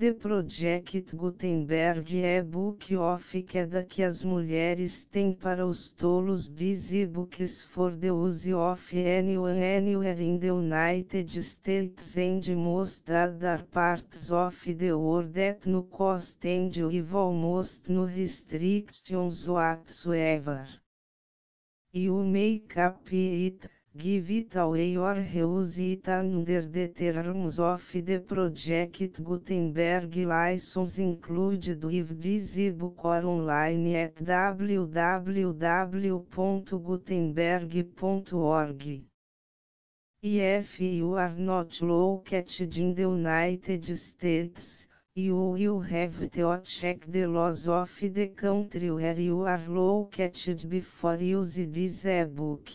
The Project Gutenberg e-book of Queda que as mulheres têm para os tolos. These e-books for the use of anyone anywhere in the United States and most other parts of the world at no cost and with almost no restrictions whatsoever. You make up it, give it away or reuse it under the terms of the Project Gutenberg license included with this ebook or online at www.gutenberg.org. If you are not located in the United States, you will have to check the laws of the country where you are located before use this ebook.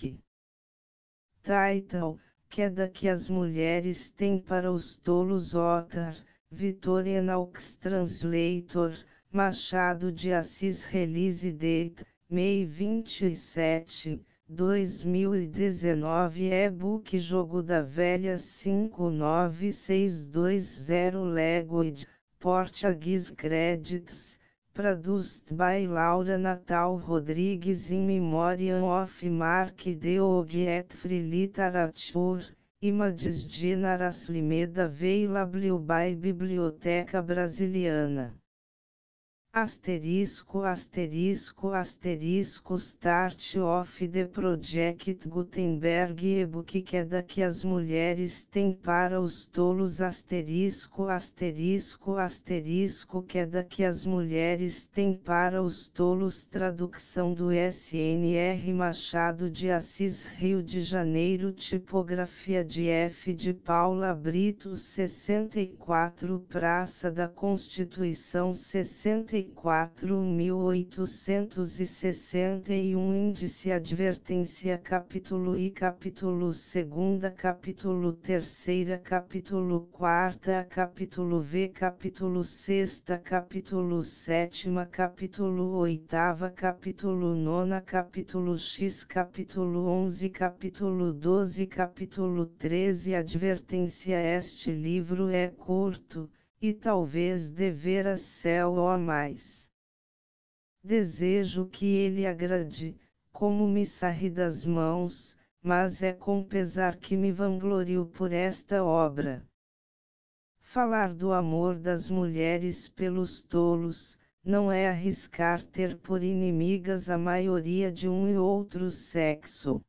Title: Queda que as mulheres têm para os tolos. Author: Victorian Oaks. Translator: Machado de Assis. Release date: May 27, 2019. E-book Jogo da Velha 59620. Language: Portuguese. Credits: Produced by Laura Natal Rodrigues in memoriam of Mark de Ogiet. Free Literature. Images generously made available by Biblioteca Brasiliana. Asterisco Start of the Project Gutenberg e-book Queda que as mulheres têm para os tolos. Asterisco Queda que as mulheres têm para os tolos. Tradução do SNR Machado de Assis. Rio de Janeiro. Tipografia de F. de Paula Brito. 64 Praça da Constituição. 64.861. Índice. Advertência. Capítulo I, Capítulo II, Capítulo III, Capítulo IV, Capítulo V, Capítulo VI, Capítulo VII, Capítulo VIII, Capítulo IX, Capítulo X, Capítulo XI, Capítulo XII, Capítulo XIII. Advertência: este livro é curto, e talvez devera ser o mais. Desejo que ele agrade, como me sarri das mãos, mas é com pesar que me vanglorio por esta obra. Falar do amor das mulheres pelos tolos, não é arriscar ter por inimigas a maioria de um e outro sexo.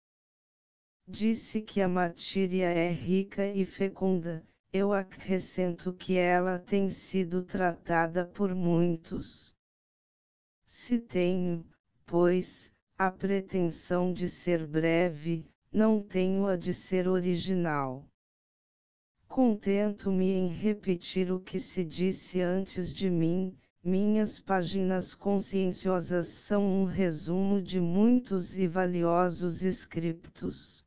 Disse que a matéria é rica e fecunda. Eu acrescento que ela tem sido tratada por muitos. Se tenho, pois, a pretensão de ser breve, não tenho a de ser original. Contento-me em repetir o que se disse antes de mim. Minhas páginas conscienciosas são um resumo de muitos e valiosos scriptos.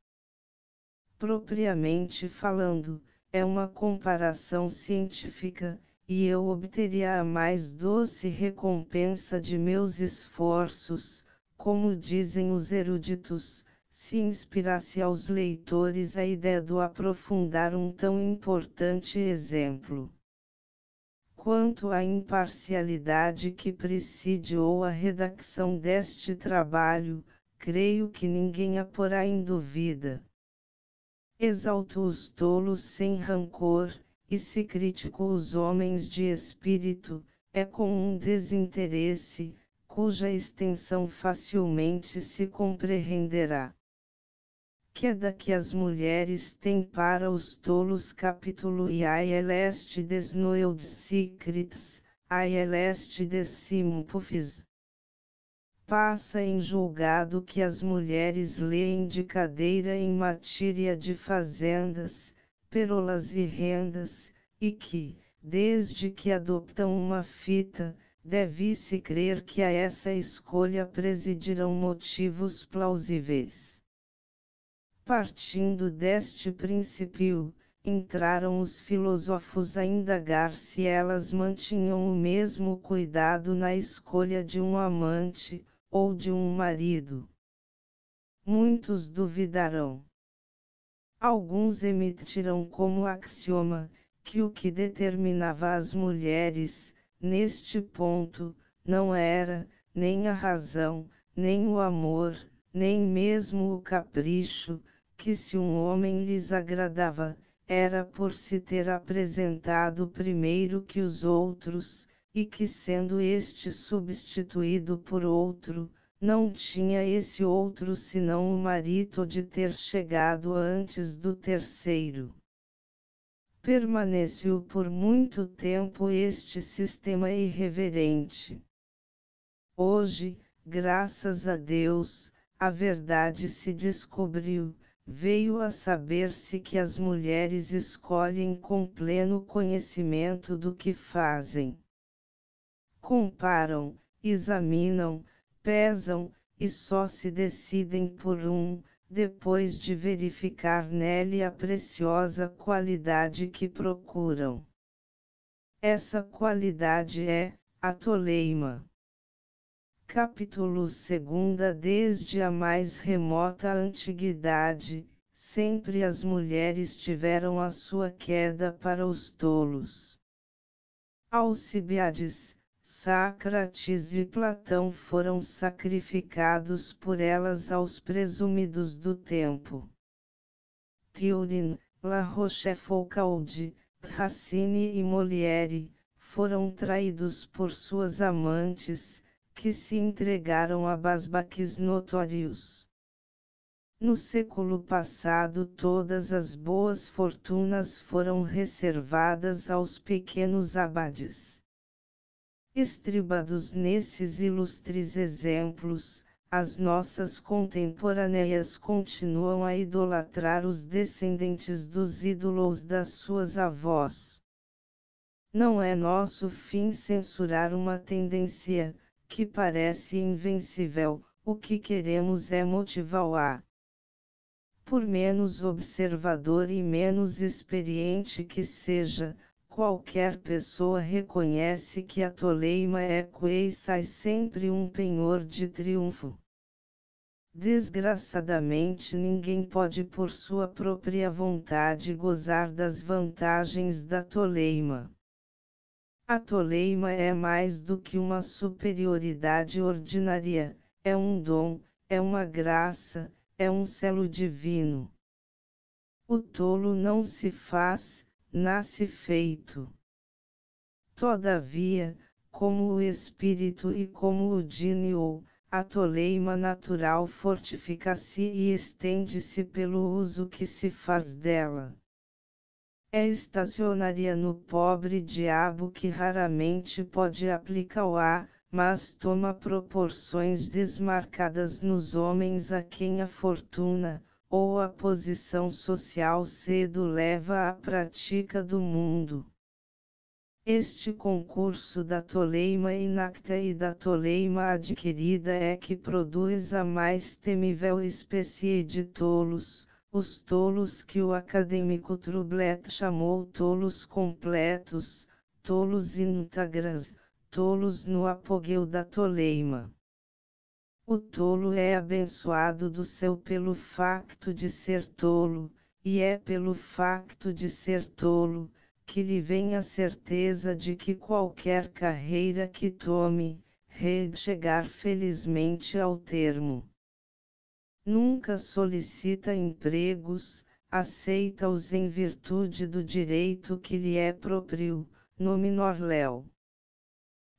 Propriamente falando, é uma comparação científica, e eu obteria a mais doce recompensa de meus esforços, como dizem os eruditos, se inspirasse aos leitores a ideia do aprofundar um tão importante exemplo. Quanto à imparcialidade que presidiou a redação deste trabalho, creio que ninguém a porá em dúvida. Exalto os tolos sem rancor, e se critico os homens de espírito, é com um desinteresse, cuja extensão facilmente se compreenderá. Queda que as mulheres têm para os tolos. Capítulo I. ILST Desnoiled Secrets, ILST Decimpufis. Passa em julgado que as mulheres leem de cadeira em matéria de fazendas, pérolas e rendas, e que, desde que adoptam uma fita, deve-se crer que a essa escolha presidirão motivos plausíveis. Partindo deste princípio, entraram os filósofos a indagar se elas mantinham o mesmo cuidado na escolha de um amante, ou de um marido. Muitos duvidarão. Alguns emitirão como axioma, que o que determinava as mulheres, neste ponto, não era, nem a razão, nem o amor, nem mesmo o capricho, que se um homem lhes agradava, era por se ter apresentado primeiro que os outros, e que sendo este substituído por outro, não tinha esse outro senão o mérito de ter chegado antes do terceiro. Permaneceu por muito tempo este sistema irreverente. Hoje, graças a Deus, a verdade se descobriu, veio a saber-se que as mulheres escolhem com pleno conhecimento do que fazem. Comparam, examinam, pesam, e só se decidem por um, depois de verificar nele a preciosa qualidade que procuram. Essa qualidade é a toleima. Capítulo 2. Desde a mais remota antiguidade, sempre as mulheres tiveram a sua queda para os tolos. Alcibiades, Sócrates e Platão foram sacrificados por elas aos presumidos do tempo. Turin, La Rochefoucauld, Racine e Molière, foram traídos por suas amantes, que se entregaram a basbaques notórios. No século passado todas as boas fortunas foram reservadas aos pequenos abades. Estribados nesses ilustres exemplos, as nossas contemporâneas continuam a idolatrar os descendentes dos ídolos das suas avós. Não é nosso fim censurar uma tendência, que parece invencível, o que queremos é motivá-la. Por menos observador e menos experiente que seja, qualquer pessoa reconhece que a toleima é quasi sempre um penhor de triunfo. Desgraçadamente ninguém pode por sua própria vontade gozar das vantagens da toleima. A toleima é mais do que uma superioridade ordinária, é um dom, é uma graça, é um selo divino. O tolo não se faz, nasce feito. Todavia, como o espírito e como o gênio, a toleima natural fortifica-se e estende-se pelo uso que se faz dela. É estacionária no pobre diabo que raramente pode aplicá-la, mas toma proporções desmarcadas nos homens a quem a fortuna, ou a posição social cedo leva à prática do mundo. Este concurso da toleima inacta e da toleima adquirida é que produz a mais temível espécie de tolos, os tolos que o acadêmico Trublet chamou tolos completos, tolos íntegras, tolos no apogeu da toleima. O tolo é abençoado do céu pelo facto de ser tolo, e é pelo facto de ser tolo, que lhe vem a certeza de que qualquer carreira que tome, hei de chegar felizmente ao termo. Nunca solicita empregos, aceita-os em virtude do direito que lhe é próprio, nominor leo.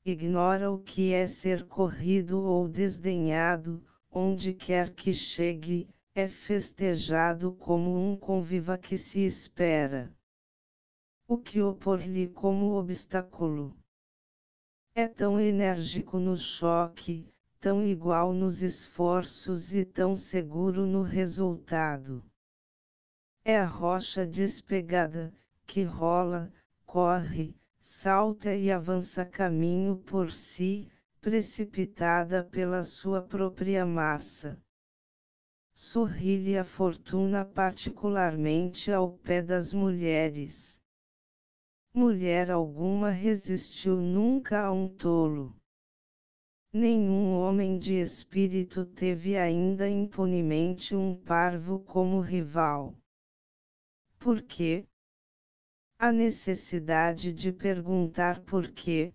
Ignora o que é ser corrido ou desdenhado, onde quer que chegue, é festejado como um conviva que se espera. O que opor-lhe como obstáculo? É tão enérgico no choque, tão igual nos esforços e tão seguro no resultado. É a rocha despegada, que rola, corre, salta e avança caminho por si, precipitada pela sua própria massa. Sorri-lhe a fortuna particularmente ao pé das mulheres. Mulher alguma resistiu nunca a um tolo. Nenhum homem de espírito teve ainda impunemente um parvo como rival. Por quê? A necessidade de perguntar por quê.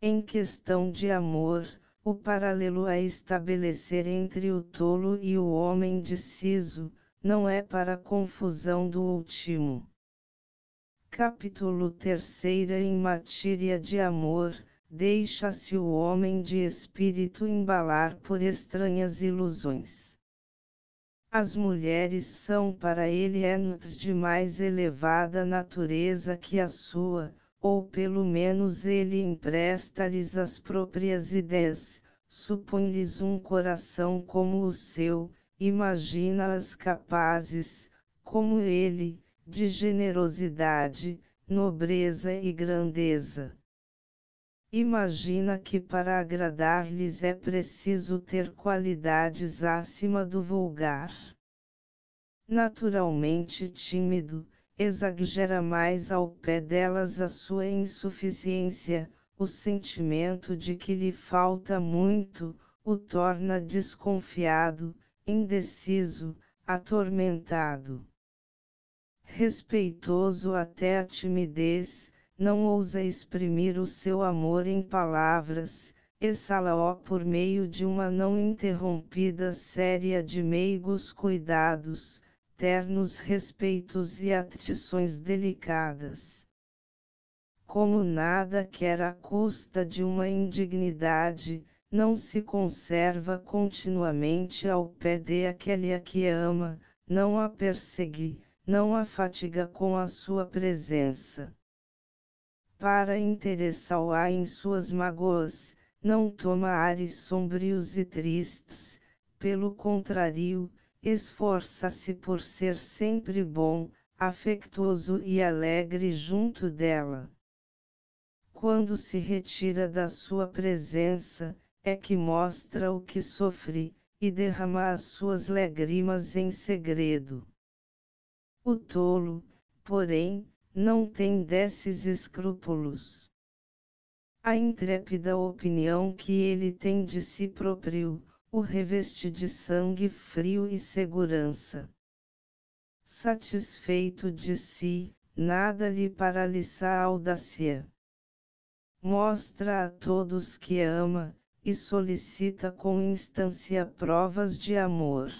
Em questão de amor, o paralelo a estabelecer entre o tolo e o homem deciso, não é para confusão do último. Capítulo 3. Em matéria de amor, deixa-se o homem de espírito embalar por estranhas ilusões. As mulheres são para ele entes de mais elevada natureza que a sua, ou pelo menos ele empresta-lhes as próprias ideias, supõe-lhes um coração como o seu, imagina-as capazes, como ele, de generosidade, nobreza e grandeza. Imagina que para agradar-lhes é preciso ter qualidades acima do vulgar. Naturalmente tímido, exagera mais ao pé delas a sua insuficiência, o sentimento de que lhe falta muito, o torna desconfiado, indeciso, atormentado. Respeitoso até a timidez, não ousa exprimir o seu amor em palavras, exala-o por meio de uma não interrompida série de meigos cuidados, ternos respeitos e atenções delicadas. Como nada quer à custa de uma indignidade, não se conserva continuamente ao pé de aquele a que ama, não a persegue, não a fatiga com a sua presença. Para interessá-la em suas mágoas, não toma ares sombrios e tristes, pelo contrário, esforça-se por ser sempre bom, afetuoso e alegre junto dela. Quando se retira da sua presença, é que mostra o que sofre, e derrama as suas lágrimas em segredo. O tolo, porém, não tem desses escrúpulos. A intrépida opinião que ele tem de si próprio, o reveste de sangue frio e segurança. Satisfeito de si, nada lhe paralisa a audácia. Mostra a todos que ama, e solicita com instância provas de amor.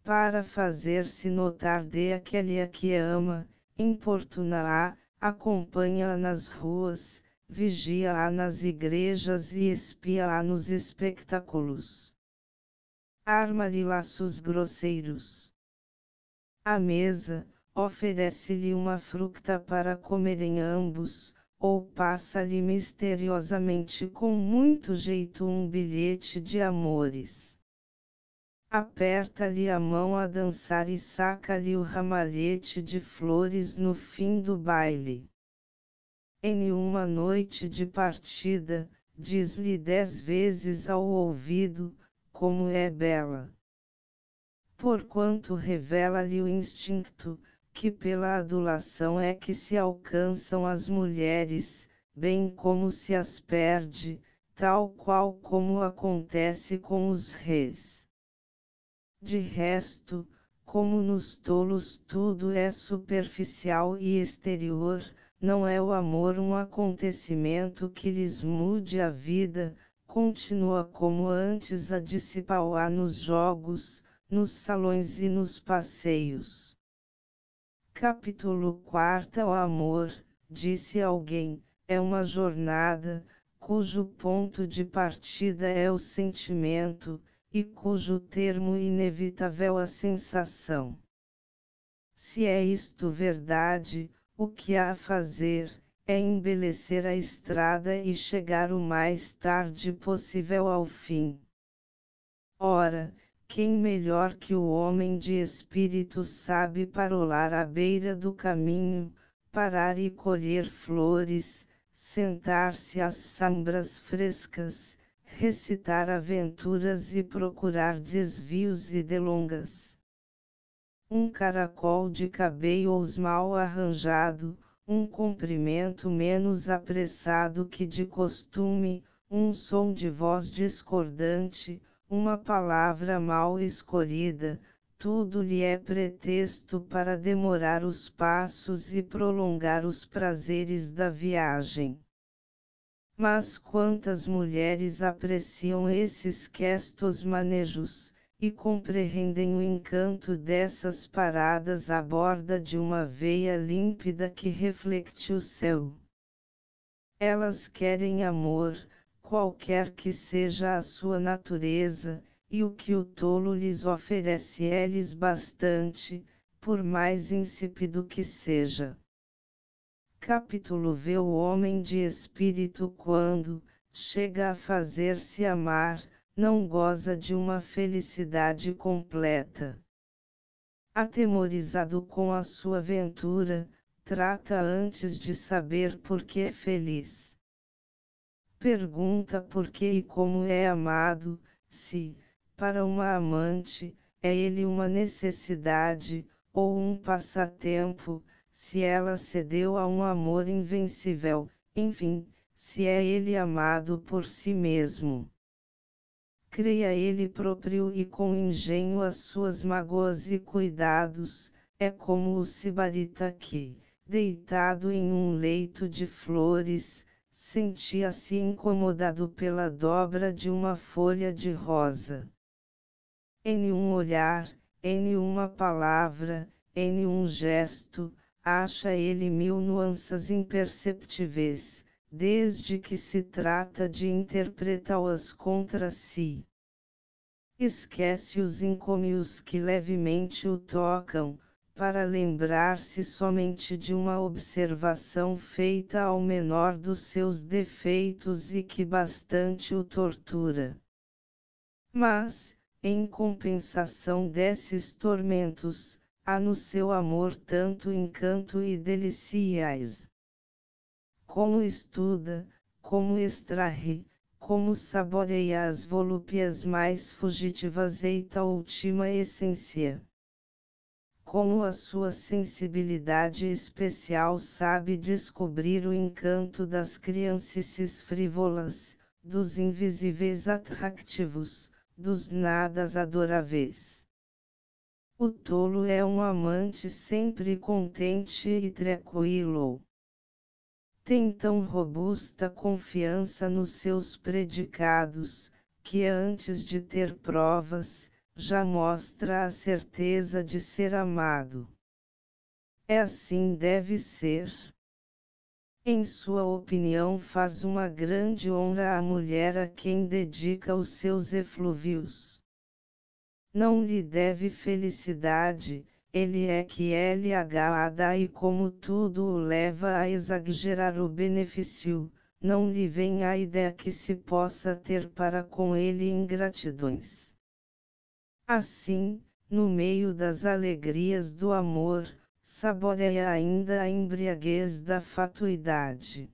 Para fazer-se notar de aquele a que ama, importuna-a, acompanha-a nas ruas, vigia-a nas igrejas e espia-a nos espectáculos. Arma-lhe laços grosseiros. À mesa, oferece-lhe uma fruta para comerem ambos, ou passa-lhe misteriosamente com muito jeito um bilhete de amores. Aperta-lhe a mão a dançar e saca-lhe o ramalhete de flores no fim do baile. Em uma noite de partida, diz-lhe 10 vezes ao ouvido, como é bela. Porquanto revela-lhe o instinto, que pela adulação é que se alcançam as mulheres, bem como se as perde, tal qual como acontece com os reis. De resto, como nos tolos tudo é superficial e exterior, não é o amor um acontecimento que lhes mude a vida, continua como antes a dissipá-la nos jogos, nos salões e nos passeios. Capítulo 4. O amor, disse alguém, é uma jornada, cujo ponto de partida é o sentimento, e cujo termo inevitável a sensação. Se é isto verdade, o que há a fazer, é embelecer a estrada e chegar o mais tarde possível ao fim. Ora, quem melhor que o homem de espírito sabe parolar à beira do caminho, parar e colher flores, sentar-se às sombras frescas, recitar aventuras e procurar desvios e delongas. Um caracol de cabelos mal arranjado, um comprimento menos apressado que de costume, um som de voz discordante, uma palavra mal escolhida, tudo lhe é pretexto para demorar os passos e prolongar os prazeres da viagem. Mas quantas mulheres apreciam esses questos manejos, e compreendem o encanto dessas paradas à borda de uma veia límpida que reflete o céu. Elas querem amor, qualquer que seja a sua natureza, e o que o tolo lhes oferece é-lhes bastante, por mais insípido que seja. Capítulo vê o homem de espírito quando chega a fazer-se amar, não goza de uma felicidade completa. Atemorizado com a sua ventura, trata antes de saber por que é feliz. Pergunta por que e como é amado, se, para uma amante, é ele uma necessidade, ou um passatempo, se ela cedeu a um amor invencível, enfim, se é ele amado por si mesmo. Cria ele próprio e com engenho as suas mágoas e cuidados, é como o sibarita que, deitado em um leito de flores, sentia-se incomodado pela dobra de uma folha de rosa. Em um olhar, em uma palavra, em um gesto, acha ele mil nuances imperceptíveis, desde que se trata de interpretá-las contra si. Esquece os encômios que levemente o tocam, para lembrar-se somente de uma observação feita ao menor dos seus defeitos e que bastante o tortura. Mas, em compensação desses tormentos, há no seu amor tanto encanto e deliciais. Como estuda, como extrai, como saboreia as volúpias mais fugitivas e tal última essência. Como a sua sensibilidade especial sabe descobrir o encanto das criancices frívolas, dos invisíveis atrativos, dos nadas adoráveis. O tolo é um amante sempre contente e tranquilo. Tem tão robusta confiança nos seus predicados, que antes de ter provas, já mostra a certeza de ser amado. É assim deve ser. Em sua opinião faz uma grande honra à mulher a quem dedica os seus eflúvios. Não lhe deve felicidade, ele é que LH dá e como tudo o leva a exagerar o benefício, não lhe vem a ideia que se possa ter para com ele ingratidões. Assim, no meio das alegrias do amor, saboreia ainda a embriaguez da fatuidade.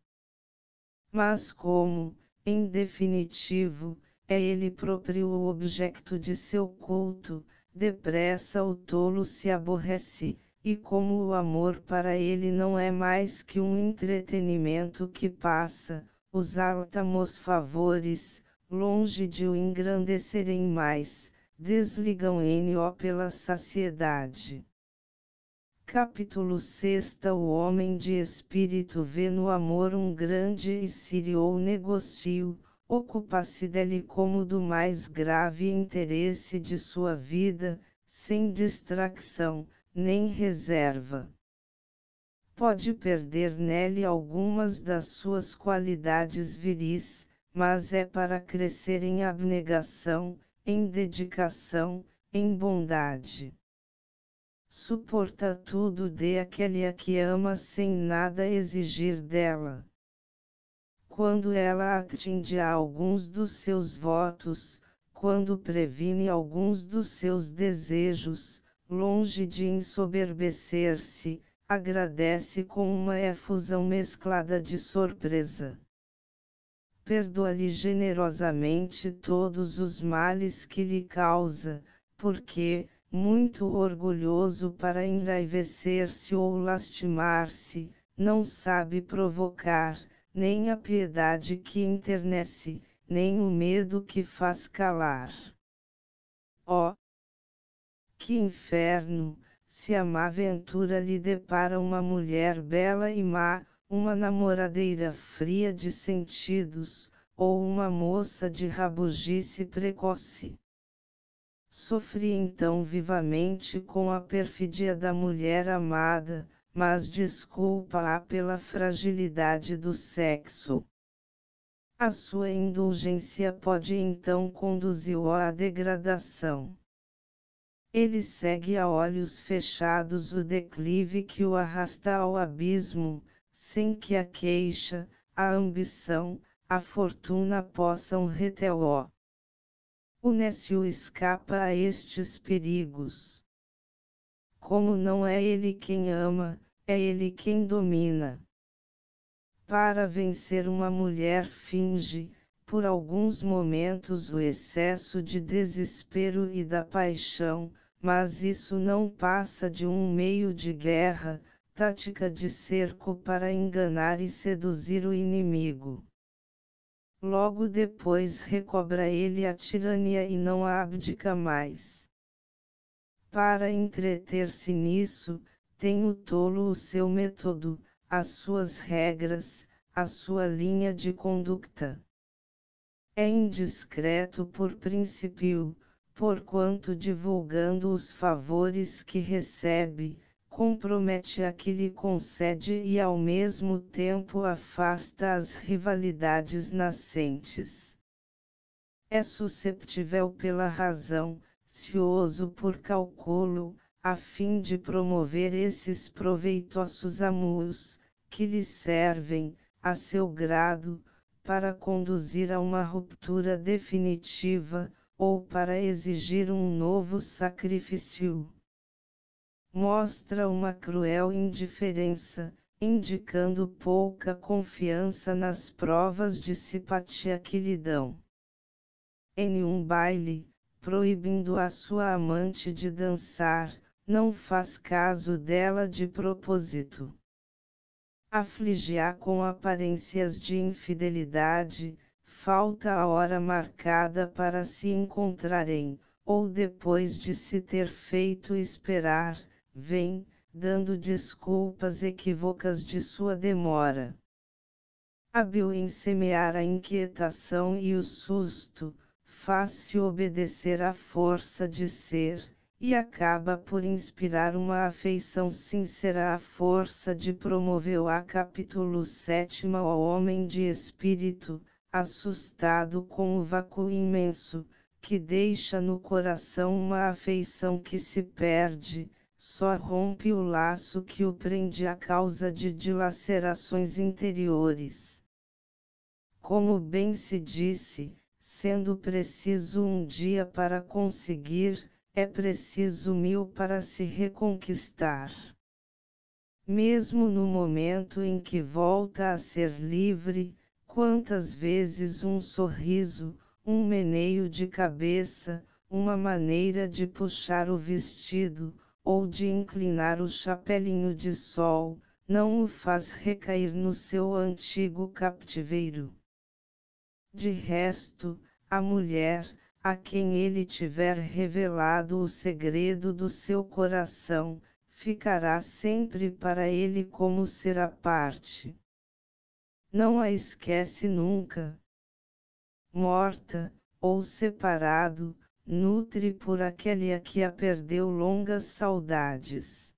Mas como, em definitivo, é ele próprio o objeto de seu culto, depressa o tolo se aborrece, e como o amor para ele não é mais que um entretenimento que passa, os áltamos favores, longe de o engrandecerem mais, desligam N.O. pela saciedade. Capítulo 6. O homem de espírito vê no amor um grande e sério negocio, ocupa-se dele como do mais grave interesse de sua vida, sem distração, nem reserva. Pode perder nele algumas das suas qualidades viris, mas é para crescer em abnegação, em dedicação, em bondade. Suporta tudo de aquele a que ama sem nada exigir dela. Quando ela atende a alguns dos seus votos, quando previne alguns dos seus desejos, longe de ensoberbecer-se, agradece com uma efusão mesclada de surpresa. Perdoa-lhe generosamente todos os males que lhe causa, porque, muito orgulhoso para enraivecer-se ou lastimar-se, não sabe provocar, nem a piedade que enternece, nem o medo que faz calar. Ó Que inferno, se a má ventura lhe depara uma mulher bela e má, uma namoradeira fria de sentidos, ou uma moça de rabugice precoce. Sofri então vivamente com a perfídia da mulher amada, mas desculpa-a pela fragilidade do sexo. A sua indulgência pode então conduzi-lo à degradação. Ele segue a olhos fechados o declive que o arrasta ao abismo, sem que a queixa, a ambição, a fortuna possam retê-lo. O nécio escapa a estes perigos. Como não é ele quem ama, é ele quem domina. Para vencer uma mulher finge, por alguns momentos o excesso de desespero e da paixão, mas isso não passa de um meio de guerra, tática de cerco para enganar e seduzir o inimigo. Logo depois recobra ele a tirania e não a abdica mais. Para entreter-se nisso, tem o tolo o seu método, as suas regras, a sua linha de conduta. É indiscreto por princípio, porquanto divulgando os favores que recebe, compromete a que lhe concede e ao mesmo tempo afasta as rivalidades nascentes. É susceptível pela razão, cioso por cálculo, a fim de promover esses proveitosos amuos, que lhe servem, a seu grado, para conduzir a uma ruptura definitiva, ou para exigir um novo sacrifício. Mostra uma cruel indiferença, indicando pouca confiança nas provas de simpatia que lhe dão. Em um baile, proibindo a sua amante de dançar, não faz caso dela de propósito. Aflige-a com aparências de infidelidade, falta a hora marcada para se encontrarem, ou depois de se ter feito esperar, vem, dando desculpas equívocas de sua demora. Hábil em semear a inquietação e o susto, faz-se obedecer à força de ser, e acaba por inspirar uma afeição sincera à força de promover a capítulo 7 ao homem de espírito, assustado com o vácuo imenso, que deixa no coração uma afeição que se perde, só rompe o laço que o prende à causa de dilacerações interiores. Como bem se disse, sendo preciso um dia para conseguir, é preciso 1000 para se reconquistar. Mesmo no momento em que volta a ser livre, quantas vezes um sorriso, um meneio de cabeça, uma maneira de puxar o vestido, ou de inclinar o chapelinho de sol, não o faz recair no seu antigo captiveiro. De resto, a mulher, a quem ele tiver revelado o segredo do seu coração, ficará sempre para ele como ser à parte. Não a esquece nunca. Morta, ou separado, nutre por aquele a que a perdeu longas saudades.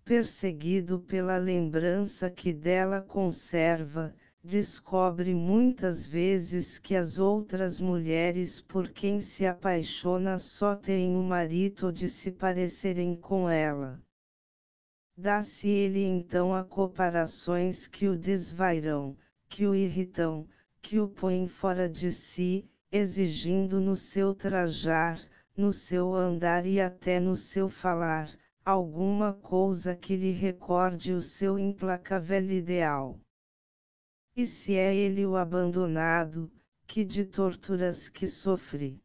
Perseguido pela lembrança que dela conserva, descobre muitas vezes que as outras mulheres por quem se apaixona só têm o mérito de se parecerem com ela. Dá-se ele então a comparações que o desvairam, que o irritam, que o põem fora de si, exigindo no seu trajar, no seu andar e até no seu falar, alguma coisa que lhe recorde o seu implacável ideal. E se é ele o abandonado, que de torturas que sofre.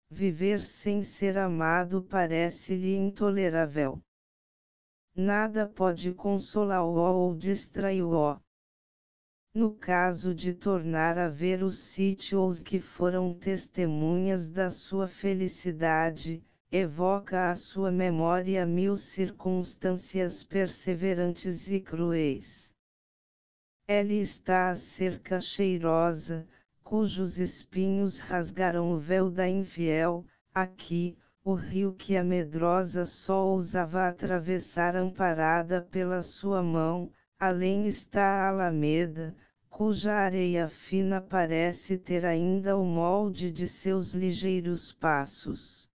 Viver sem ser amado parece-lhe intolerável. Nada pode consolá-lo ou distraí-lo. No caso de tornar a ver os sítios que foram testemunhas da sua felicidade, evoca à sua memória 1000 circunstâncias perseverantes e cruéis. Ela está a cerca cheirosa, cujos espinhos rasgaram o véu da infiel, aqui, o rio que a medrosa só ousava atravessar amparada pela sua mão, além está a alameda, cuja areia fina parece ter ainda o molde de seus ligeiros passos.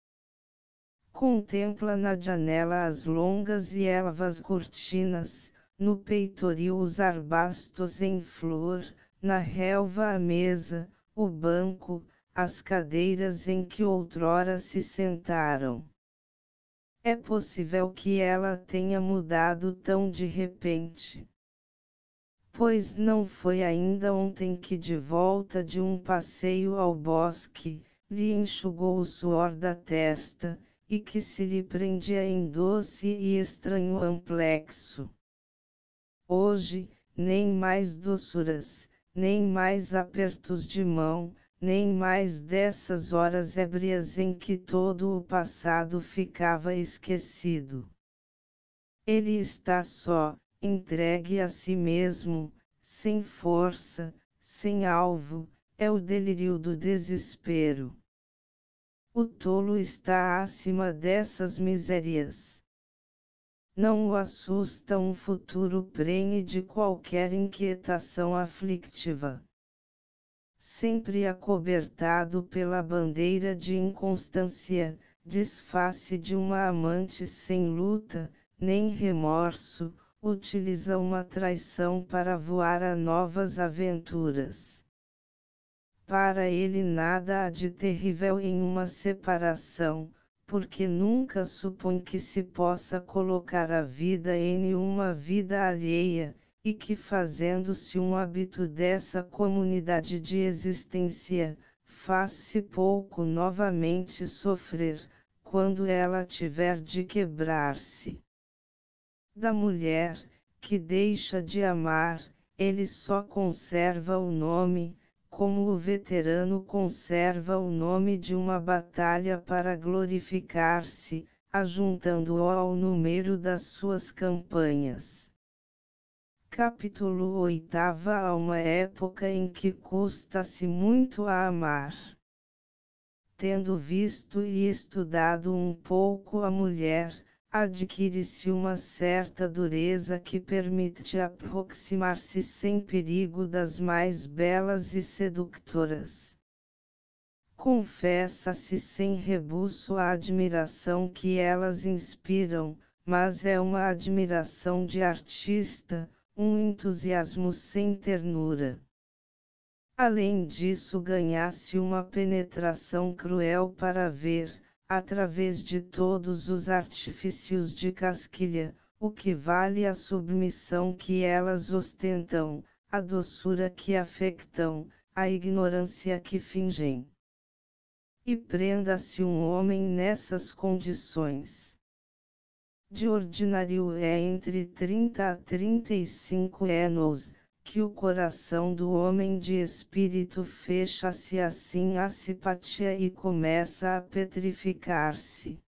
Contempla na janela as longas e elvas cortinas, no peitoril os arbustos em flor, na relva a mesa, o banco, as cadeiras em que outrora se sentaram. É possível que ela tenha mudado tão de repente. Pois não foi ainda ontem que, de volta de um passeio ao bosque, lhe enxugou o suor da testa, e que se lhe prendia em doce e estranho amplexo. Hoje, nem mais doçuras, nem mais apertos de mão, nem mais dessas horas ébrias em que todo o passado ficava esquecido. Ele está só, entregue a si mesmo, sem força, sem alvo, é o delírio do desespero. O tolo está acima dessas misérias. Não o assusta um futuro prenhe de qualquer inquietação aflictiva. Sempre acobertado pela bandeira de inconstância, disfarce de uma amante sem luta, nem remorso, utiliza uma traição para voar a novas aventuras. Para ele nada há de terrível em uma separação, porque nunca supõe que se possa colocar a vida em uma vida alheia, e que fazendo-se um hábito dessa comunidade de existência, faz-se pouco novamente sofrer, quando ela tiver de quebrar-se. Da mulher, que deixa de amar, ele só conserva o nome, como o veterano conserva o nome de uma batalha para glorificar-se, ajuntando-o ao número das suas campanhas. Capítulo 8. Há uma época em que custa-se muito a amar. Tendo visto e estudado um pouco a mulher, adquire-se uma certa dureza que permite aproximar-se sem perigo das mais belas e sedutoras. Confessa-se sem rebuço a admiração que elas inspiram, mas é uma admiração de artista, um entusiasmo sem ternura. Além disso, ganha-se uma penetração cruel para ver, através de todos os artifícios de casquilha, o que vale a submissão que elas ostentam, a doçura que afectam, a ignorância que fingem. E prenda-se um homem nessas condições. De ordinário é entre 30 a 35 anos, que o coração do homem de espírito fecha-se assim à simpatia e começa a petrificar-se.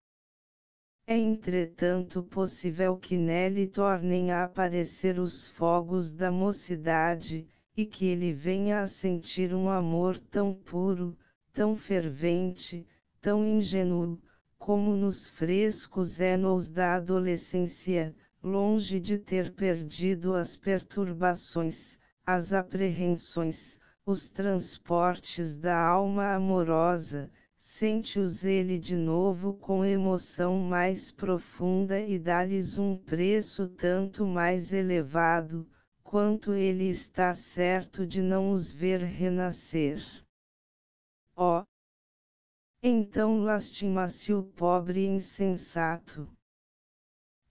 É entretanto possível que nele tornem a aparecer os fogos da mocidade, e que ele venha a sentir um amor tão puro, tão fervente, tão ingênuo, como nos frescos anos da adolescência, longe de ter perdido as perturbações, as apreensões, os transportes da alma amorosa, sente-os ele de novo com emoção mais profunda e dá-lhes um preço tanto mais elevado, quanto ele está certo de não os ver renascer. Ó! Então lastima-se o pobre insensato.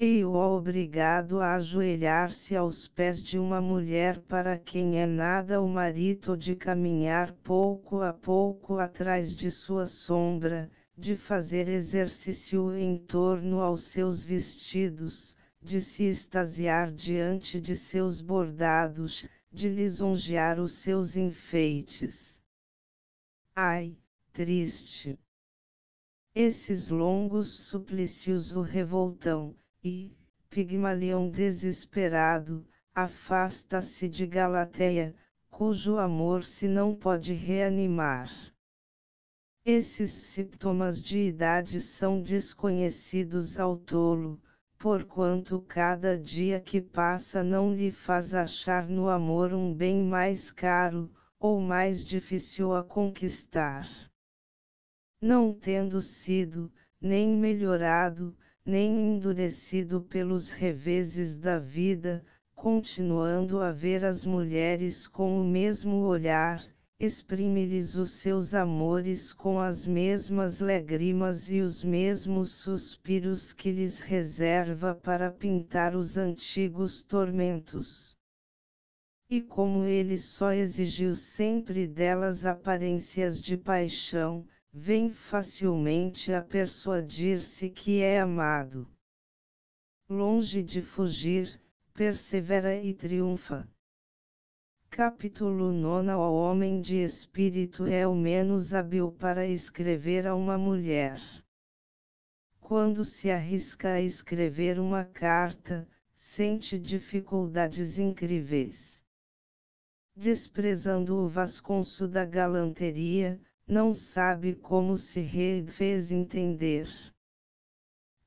E-o obrigado a ajoelhar-se aos pés de uma mulher para quem é nada o marido, de caminhar pouco a pouco atrás de sua sombra, de fazer exercício em torno aos seus vestidos, de se extasiar diante de seus bordados, de lisonjear os seus enfeites. Ai! Triste. Esses longos suplícios o revoltam, e, Pigmalião desesperado, afasta-se de Galateia, cujo amor se não pode reanimar. Esses sintomas de idade são desconhecidos ao tolo, porquanto cada dia que passa não lhe faz achar no amor um bem mais caro, ou mais difícil a conquistar. Não tendo sido, nem melhorado, nem endurecido pelos reveses da vida, continuando a ver as mulheres com o mesmo olhar, exprime-lhes os seus amores com as mesmas lágrimas e os mesmos suspiros que lhes reserva para pintar os antigos tormentos. E como ele só exigiu sempre delas aparências de paixão, vem facilmente a persuadir-se que é amado. Longe de fugir, persevera e triunfa. Capítulo 9. O homem de espírito é o menos hábil para escrever a uma mulher. Quando se arrisca a escrever uma carta, sente dificuldades incríveis. Desprezando o vasconço da galanteria, não sabe como se fez entender.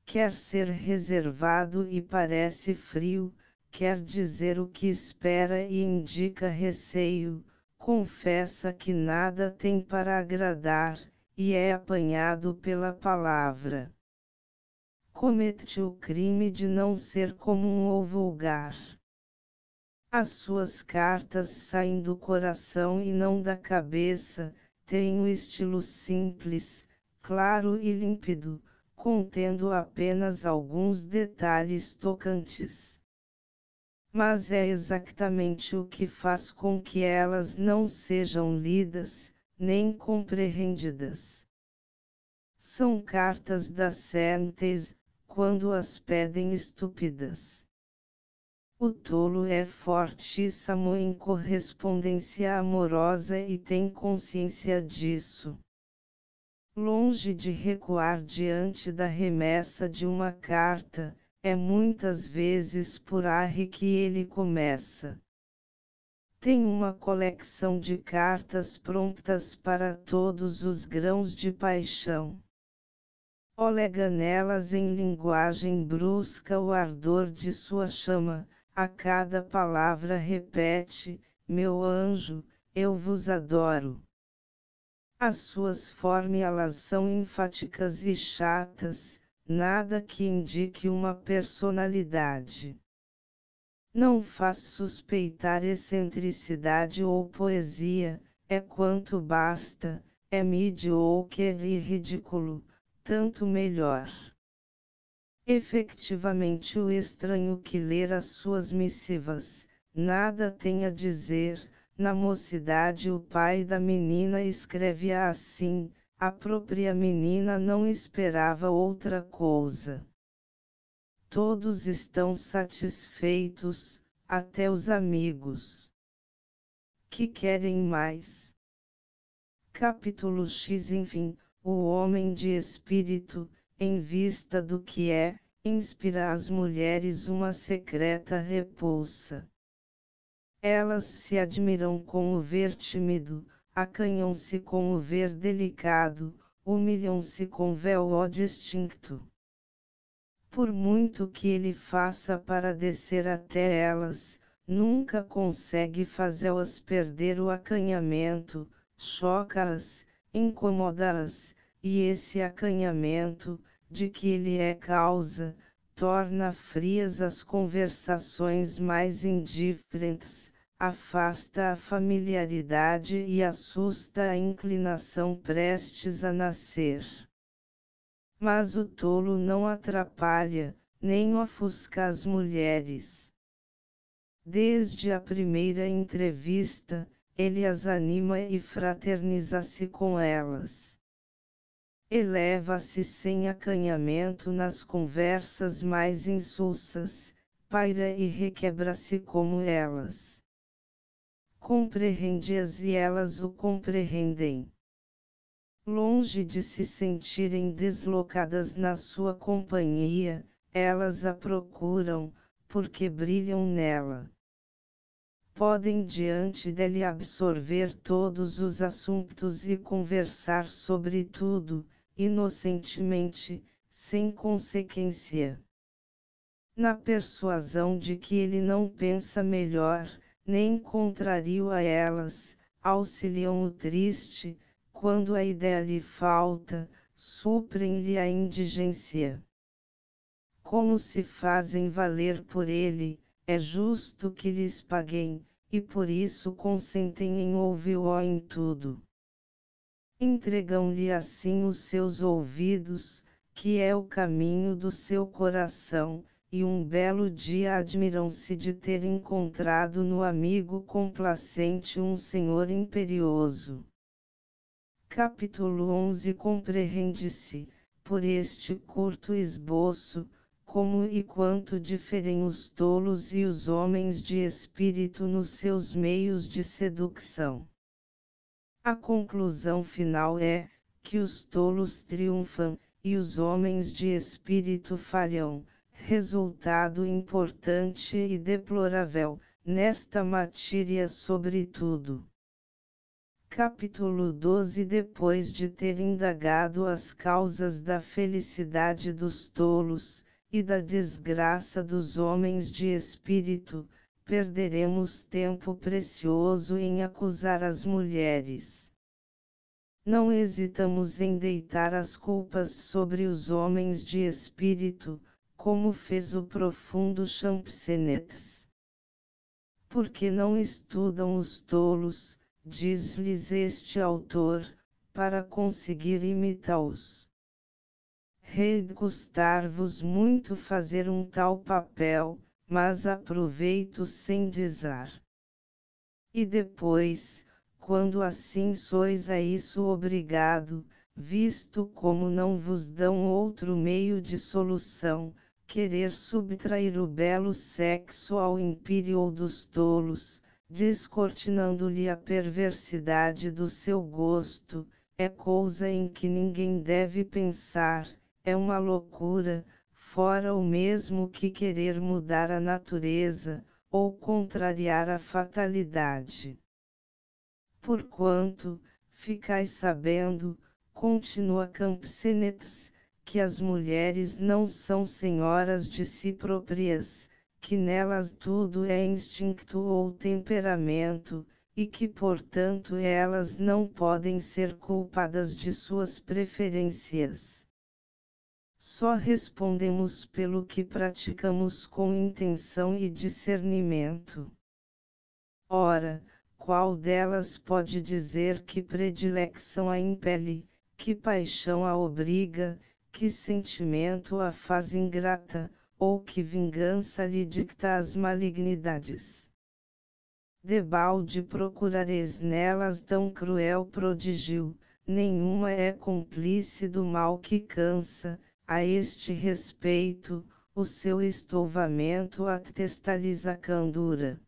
Quer ser reservado e parece frio, quer dizer o que espera e indica receio, confessa que nada tem para agradar, e é apanhado pela palavra. Comete o crime de não ser comum ou vulgar. As suas cartas saem do coração e não da cabeça, têm o estilo simples, claro e límpido, contendo apenas alguns detalhes tocantes. Mas é exatamente o que faz com que elas não sejam lidas, nem compreendidas. São cartas decentes, quando as pedem estúpidas. O tolo é fortíssimo em correspondência amorosa e tem consciência disso. Longe de recuar diante da remessa de uma carta, é muitas vezes por arre que ele começa. Tem uma coleção de cartas prontas para todos os grãos de paixão. Olega nelas em linguagem brusca o ardor de sua chama, a cada palavra repete: meu anjo, eu vos adoro. As suas fórmulas são enfáticas e chatas, nada que indique uma personalidade. Não faz suspeitar excentricidade ou poesia, é quanto basta, é mediocre e ridículo, tanto melhor. Efectivamente, o estranho que ler as suas missivas, nada tem a dizer. Na mocidade o pai da menina escreve-a assim, a própria menina não esperava outra coisa. Todos estão satisfeitos, até os amigos. Que querem mais? Capítulo X. Enfim, o homem de espírito, em vista do que é, inspira às mulheres uma secreta repulsa. Elas se admiram com o ver tímido, acanham-se com o ver delicado, humilham-se com véu distinto. Por muito que ele faça para descer até elas, nunca consegue fazê-las perder o acanhamento, choca-as, incomoda-as, e esse acanhamento, de que ele é causa, torna frias as conversações mais indiferentes, afasta a familiaridade e assusta a inclinação prestes a nascer. Mas o tolo não atrapalha, nem ofusca as mulheres. Desde a primeira entrevista, ele as anima e fraterniza-se com elas. Eleva-se sem acanhamento nas conversas mais insulsas, paira e requebra-se como elas. Compreende-as e elas o compreendem. Longe de se sentirem deslocadas na sua companhia, elas a procuram, porque brilham nela. Podem diante dele absorver todos os assuntos e conversar sobre tudo, inocentemente, sem consequência. Na persuasão de que ele não pensa melhor, nem contrário a elas, auxiliam o triste, quando a ideia lhe falta, suprem-lhe a indigência. Como se fazem valer por ele, é justo que lhes paguem, e por isso consentem em ouvi-lo em tudo. Entregam-lhe assim os seus ouvidos, que é o caminho do seu coração, e um belo dia admiram-se de ter encontrado no amigo complacente um senhor imperioso. Capítulo 11 Compreende-se, por este curto esboço, como e quanto diferem os tolos e os homens de espírito nos seus meios de sedução. A conclusão final é, que os tolos triunfam, e os homens de espírito falham, resultado importante e deplorável, nesta matéria sobretudo. Capítulo 12 Depois de ter indagado as causas da felicidade dos tolos, e da desgraça dos homens de espírito, perderemos tempo precioso em acusar as mulheres. Não hesitamos em deitar as culpas sobre os homens de espírito, como fez o profundo Champsenetes. Porque não estudam os tolos, diz-lhes este autor, para conseguir imitá-los. Custar-vos muito fazer um tal papel, mas aproveito sem desar. E depois, quando assim sois a isso obrigado, visto como não vos dão outro meio de solução, querer subtrair o belo sexo ao império dos tolos, descortinando-lhe a perversidade do seu gosto, é coisa em que ninguém deve pensar. É uma loucura, fora o mesmo que querer mudar a natureza, ou contrariar a fatalidade. Porquanto, ficais sabendo, continua Campsenetes, que as mulheres não são senhoras de si próprias, que nelas tudo é instinto ou temperamento, e que portanto elas não podem ser culpadas de suas preferências. Só respondemos pelo que praticamos com intenção e discernimento. Ora, qual delas pode dizer que predilecção a impele, que paixão a obriga, que sentimento a faz ingrata, ou que vingança lhe dicta as malignidades? Debalde procurareis nelas tão cruel prodígio, nenhuma é cúmplice do mal que cansa. A este respeito, o seu estouvamento atesta-lhes a candura.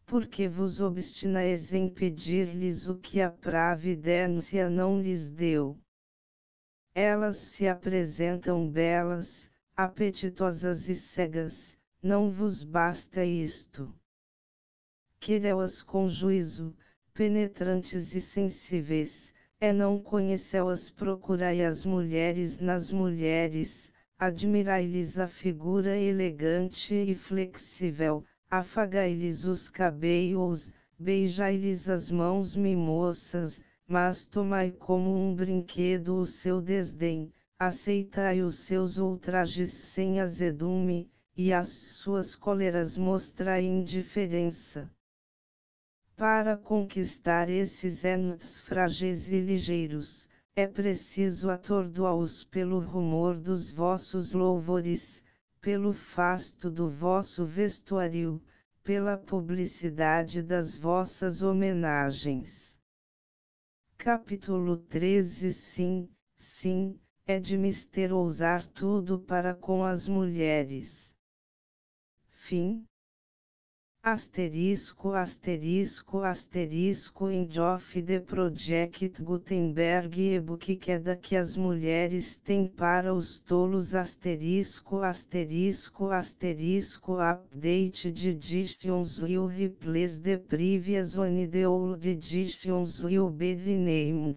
Porque vos obstinais em pedir-lhes o que a providência não lhes deu? Elas se apresentam belas, apetitosas e cegas, não vos basta isto? Quereu-as com juízo, penetrantes e sensíveis, é não conheceu-as procurai as mulheres nas mulheres, admirai-lhes a figura elegante e flexível, afagai-lhes os cabelos, beijai-lhes as mãos mimoças, mas tomai como um brinquedo o seu desdém, aceitai os seus ultrajes sem azedume, e às suas cóleras mostrai indiferença. Para conquistar esses entes frágeis e ligeiros, é preciso atordoá-los pelo rumor dos vossos louvores, pelo fasto do vosso vestuário, pela publicidade das vossas homenagens. Capítulo 13 Sim, sim, é de mister ousar tudo para com as mulheres. Fim. Asterisco asterisco asterisco End of the Project Gutenberg e-book queda que as mulheres têm para os tolos asterisco asterisco asterisco update de editions will replace the previous one, the old editions will be renamed.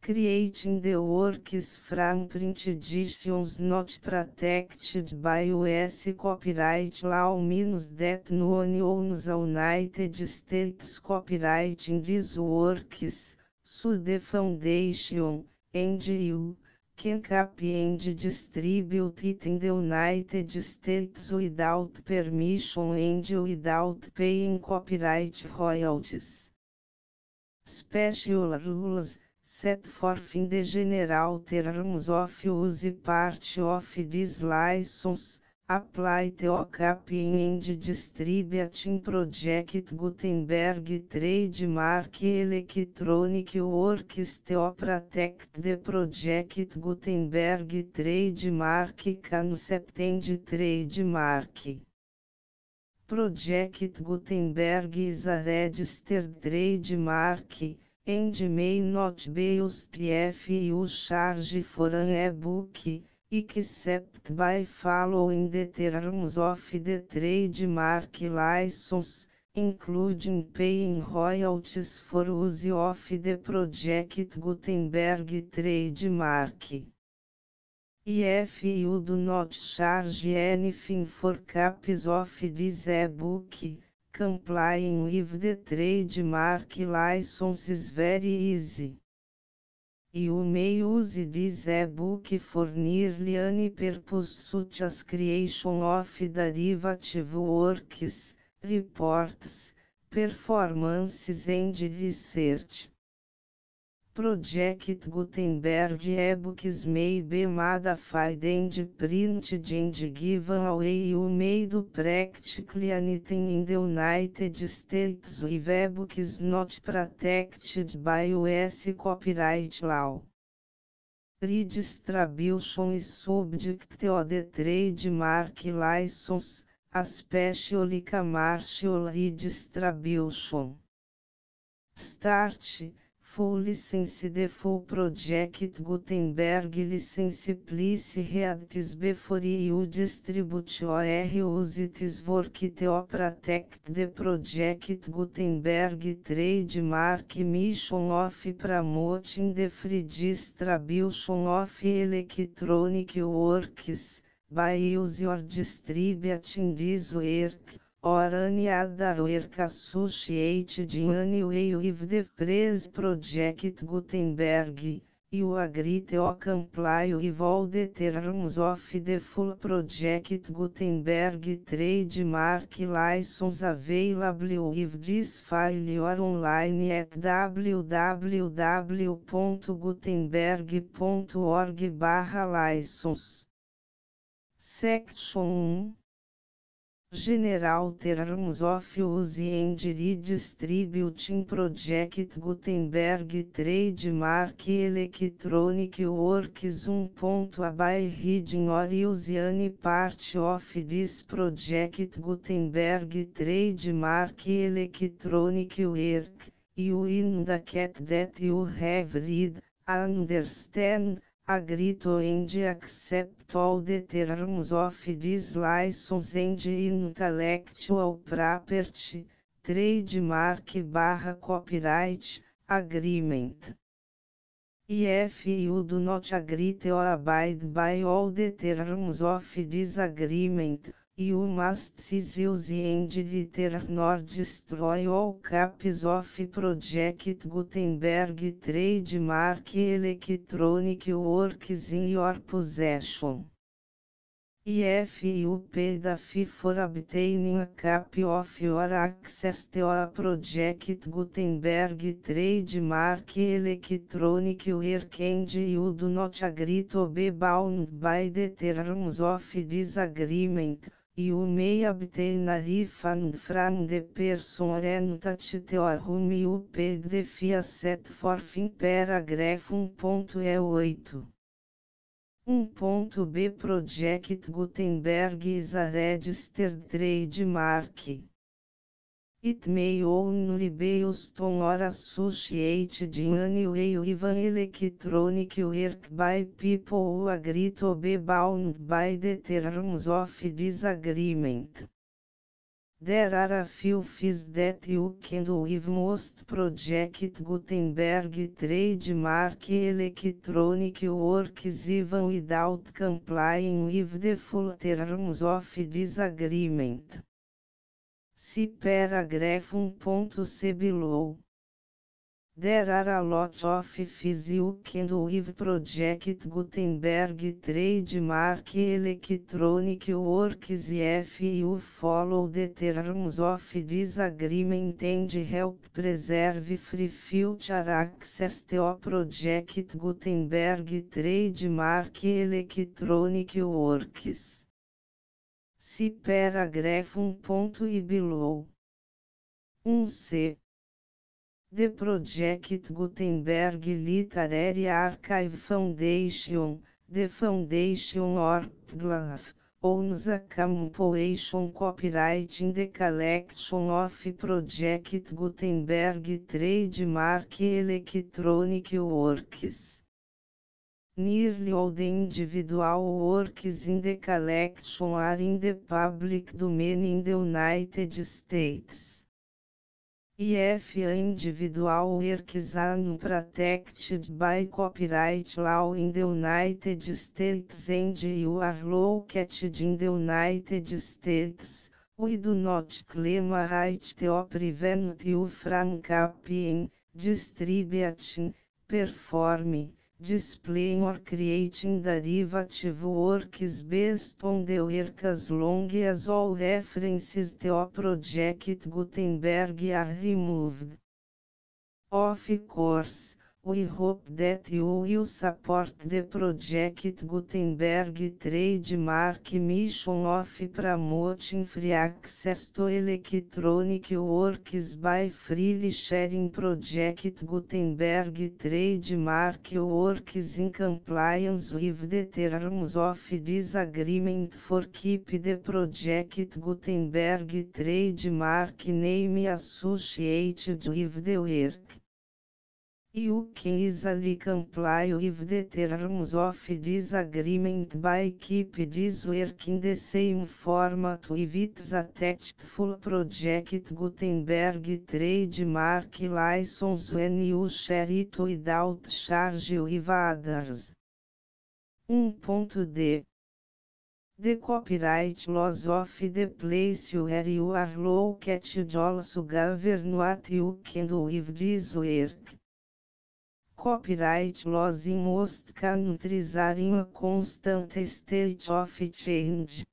Creating the works from print editions not protected by US copyright law means that no one owns the United States copyright in these works, so the foundation, and you, can copy and distribute it in the United States without permission and without paying copyright royalties. Special rules set forth in the general terms of use part of this license, apply to copying and distributing Project Gutenberg trademark electronic works to protect the Project Gutenberg trademark concept and trademark. Project Gutenberg is a registered trademark, and may not be used if you charge for an e-book, except by following the terms of the trademark license, including paying royalties for use of the Project Gutenberg trademark. If you do not charge anything for copies of this e-book, complying with the trademark license is very easy. You may use this e-book for nearly any purpose such as creation of derivative works, reports, performances and research. Project Gutenberg e-books may be modified and printed and given away. You may do practically anything in the United States with e-books not protected by US copyright law. Redistribution is subject to the trademark license, especially commercial redistribution. Start. Full license. The full Project Gutenberg license please read this before you distribute or use this work to protect the Project Gutenberg trademark mission of promoting the free distribution of electronic works, by use or distributing this work, or any other work associated in any way with the phrase Project Gutenberg. You agree to comply with all the terms of the full Project Gutenberg trademark license available with this file or online at www.gutenberg.org/license. Section 1. General Terms of Use and Redistributing Project Gutenberg Trademark Electronic Works 1. By reading or use any part of this Project Gutenberg Trademark Electronic Work, you indicate that you have read, understand, agree to and accept all the terms of this license and intellectual property, trademark/copyright, agreement. If you do not agree to abide by all the terms of this agreement, you must cease use and return or destroy all copies of Project Gutenberg trademark electronic works in your possession. If you pay the fee for obtaining a copy of your access to a Project Gutenberg trademark electronic work and you do not agree to be bound by the terms of this agreement, you may obtain a refund from the person entity to whom you paid the fee set forth in paragraph 1.8. 1.b Project Gutenberg is a registered trademark. It may only be used or associated in any way with an electronic work by people who agree to be bound by the terms of this agreement. There are a few things that you can do with most Project Gutenberg trademark electronic works even without complying with the full terms of this agreement. See paragraph 1.c below. There are a lot of things you can do with Project Gutenberg trademark electronic works if you follow the terms of this agreement and help preserve free future access to Project Gutenberg trademark electronic works. See paragraph 1.i below. 1c. The Project Gutenberg Literary Archive Foundation, the foundation or PGLAF, owns a compilation copyright in the collection of Project Gutenberg trademark electronic works. Nearly all the individual works in the collection are in the public domain in the United States. If individual works are not protected by copyright law in the United States and you are located in the United States, we do not claim a right to prevent you from copying, distributing, performing, displaying or creating derivative works based on the work as long as all references to Project Gutenberg are removed. Of course, we hope that you will support the Project Gutenberg trademark mission of promoting free access to electronic works by freely sharing Project Gutenberg trademark works in compliance with the terms of this agreement for keep the Project Gutenberg trademark name associated with the work. You can easily comply with the terms of this agreement by keep this work in the same format with its attached full Project Gutenberg trademark license when you share it without charge with others. 1.d. The copyright laws of the place where you are located also govern what you can do with this work. Copyright laws in most countries are in a constant state of change.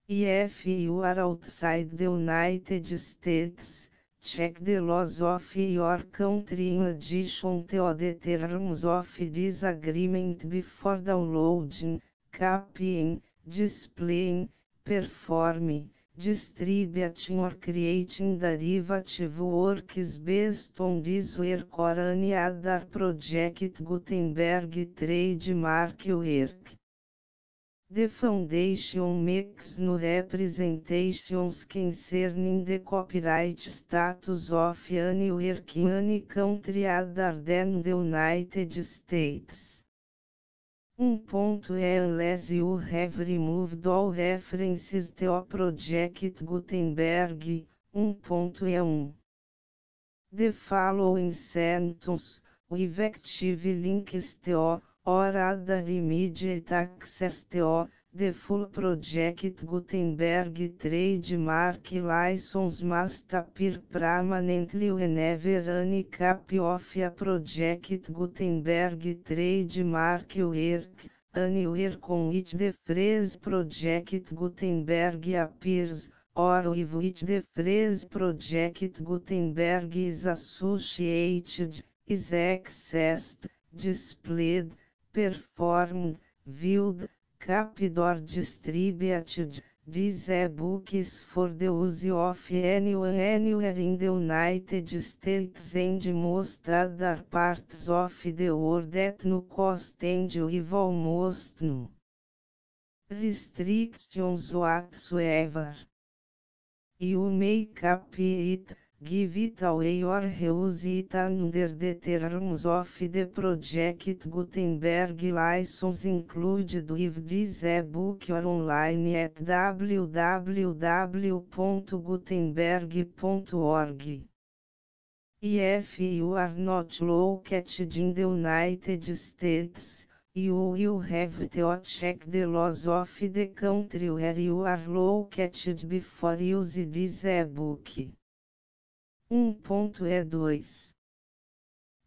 If you are outside the United States, check the laws of your country in addition to the terms of this agreement before downloading, copying, displaying, performing, distributing or creating derivative works based on this work or any other Project Gutenberg trademark work. The foundation makes no representations concerning the copyright status of any work in any country other than the United States. Unless you have removed all references to Project Gutenberg. 1.1. The following sentence, with active links to, or other immediate access to, the full Project Gutenberg trademark license must appear permanently whenever any copy of a Project Gutenberg trademark work, anywhere on which the phrase Project Gutenberg appears, or with which the phrase Project Gutenberg is associated, is accessed, displayed, performed, viewed, copied or distributed. This e-book is for the use of anyone anywhere in the United States and most other parts of the world at no cost and with almost no restrictions whatsoever. You make up it, give it away or reuse it under the terms of the project. Gutenberg license included with this ebook or online at www.gutenberg.org. If you are not located in the United States, you will have to check the laws of the country where you are located before use this ebook. 1.E2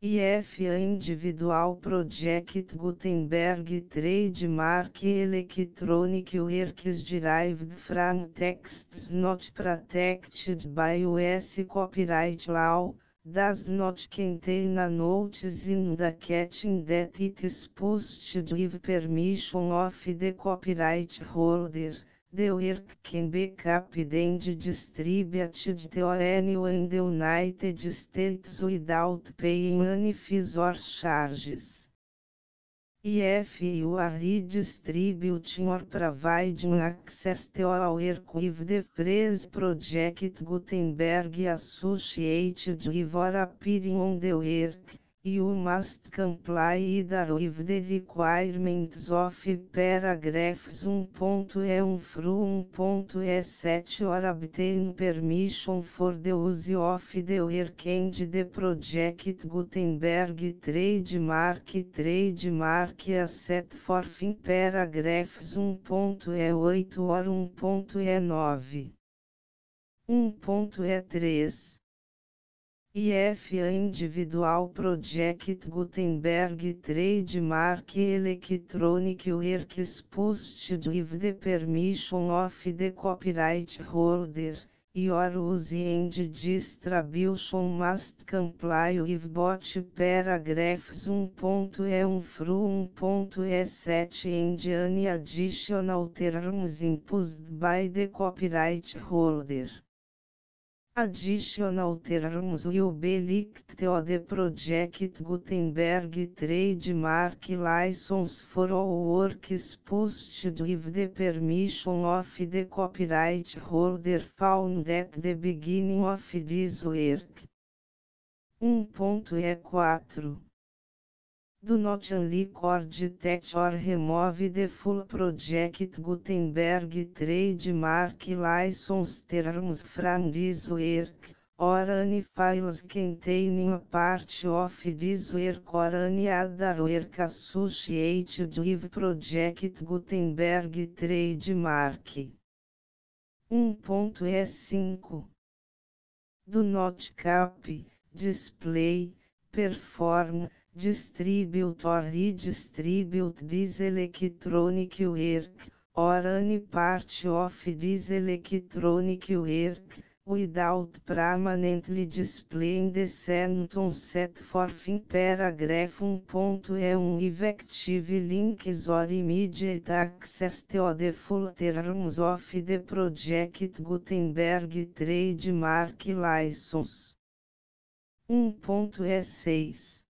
IF Individual Project Gutenberg Trademark Electronic Works derived from texts not protected by US copyright law, does not contain a notice indicating that it is posted with permission of the copyright holder. The work can be copied and distributed to anyone in the United States without paying any fees or charges. If you are redistributing or providing access to a work with the phrase Project Gutenberg associated with or appearing on the work, you must comply either with the requirements of paragraphs 1.E1 through 1.E7 or obtain permission for the use of the work and the Project Gutenberg trademark as set forth in paragraphs 1.E8 or 1.E9. 1.E3 IF Individual Project Gutenberg Trademark Electronic Works posted with the permission of the copyright holder, your use and distribution must comply with both paragraphs 1.E1 through 1.E7 and any additional terms imposed by the copyright holder. Additional terms will be linked to the Project Gutenberg trademark license for all works posted with the permission of the copyright holder found at the beginning of this work. 1.E4 Do not unrecord that or remove the full Project Gutenberg trademark license terms from this work, or any files containing a part of this work or any other work associated with Project Gutenberg trademark. 1.E5 Do not copy, display, perform, distribute or redistribute this electronic work, or any part of this electronic work, without permanently displaying the sentence set forth in paragraph 1.E1 effective links or immediate access to the full terms of the Project Gutenberg trademark license. 1.E6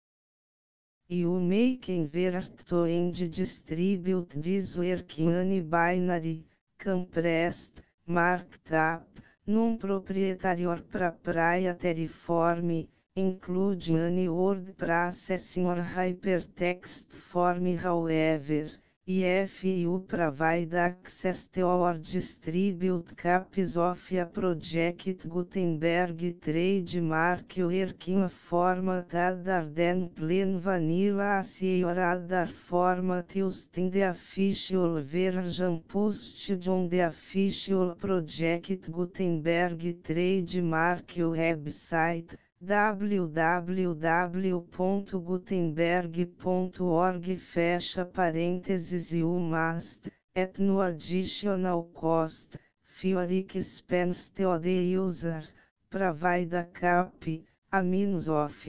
You may convert to and distribute this work in any binary, compressed, marked up, non-proprietary or proprietary form, including any word processing or hypertext form. However, if you provide access to or distribute copies of a Project Gutenberg trademark work in a format other than plain vanilla ASCII or other format used in the official version posted on the official Project Gutenberg trademark website, www.gutenberg.org fecha parênteses You must, at no additional cost, for expense to the user, provide a copy, a means of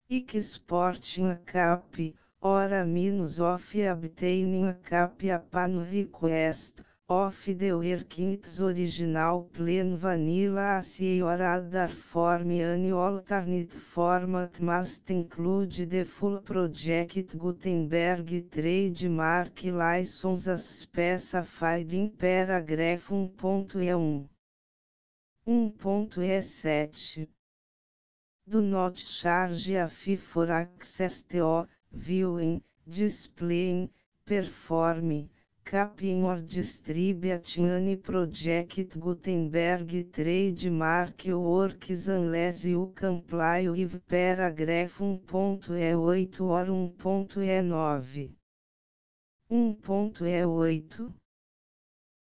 exporting a copy, or a means of obtaining a copy upon request, of the work in its original plain vanilla ASCII or other form. Any alternate format must include the full Project Gutenberg trademark license as specified in paragraph 1.E1. 1.E7 Do not charge a fee for access to, viewing, displaying, performing, copying or distributing any project Gutenberg trademark works unless you comply with paragraph 1.E8 or 1.E9. 1.E8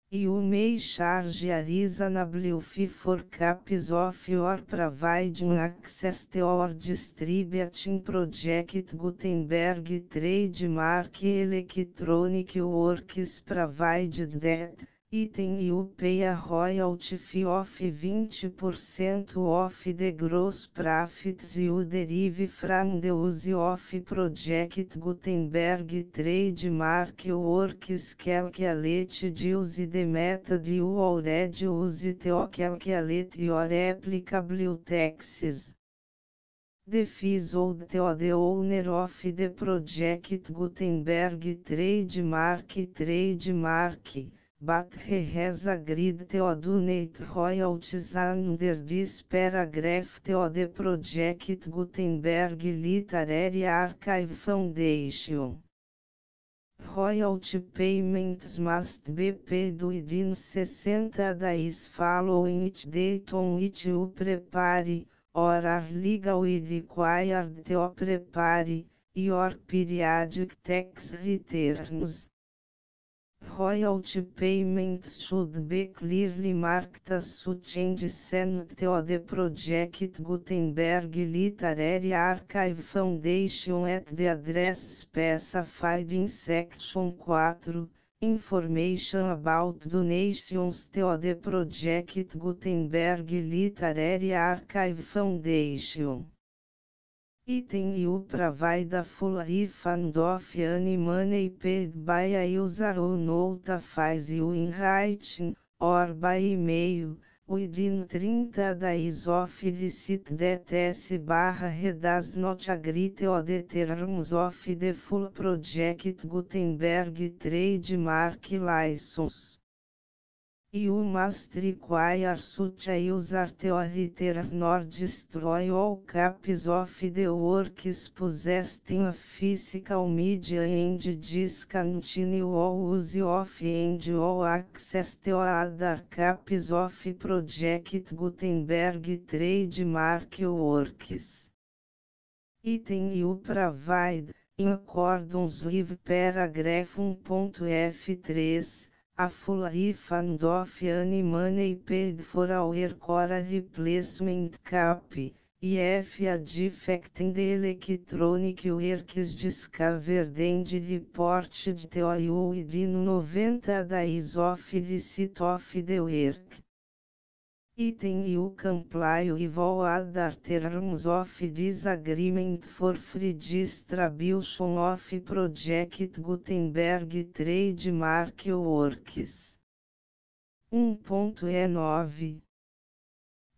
You may charge a reasonable fee for copies of your providing access to or distributing project Gutenberg trademark electronic works provided that, item you pay a royalty fee of 20% of the gross profits you derive from the use of project Gutenberg trademark works calculated use the method you already use to calculate your applicable taxes. The fees owed to the owner of the project Gutenberg trademark, but he has agreed to donate royalties under this paragraph to the project Gutenberg Literary Archive Foundation. Royalty payments must be paid within 60 days following each date on which you prepare, or are legally required to prepare, your periodic tax returns. Royalty payments should be clearly marked as such and sent to the project Gutenberg Literary Archive Foundation at the address specified in Section 4, Information about donations to the project Gutenberg Literary Archive Foundation. Item you provide a full refund of any money paid by a user who notifies you in writing, or by email, within 30 days of receipt that S/he does not agree to the terms of the full project Gutenberg trademark license. You must require such a user to return or destroy all copies of the works possessed in a physical media and discontinue all use of and all access to other copies of project Gutenberg trademark works. Item you provide, in accordance with paragraph 1.F3, a full refund of any money paid for a work or a replacement copy, if a defect in the electronic work is discovered and reported to you within 90 days of receipt of the work. Item you comply with all other terms of this agreement for free distribution of project Gutenberg trademark works. 1.E9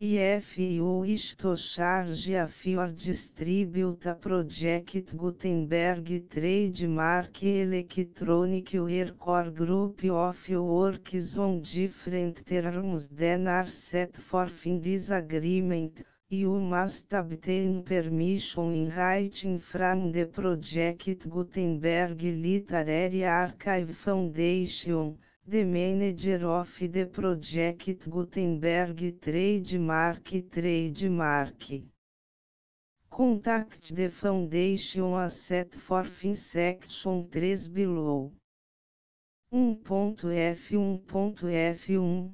If you wish to charge a fee or distribute a project Gutenberg trademark electronic work or group of works on different terms than are set forth in this agreement, you must obtain permission in writing from the project Gutenberg Literary Archive Foundation, the manager of the project Gutenberg trademark. Contact the foundation as set forth in section 3 below. 1.F1.F1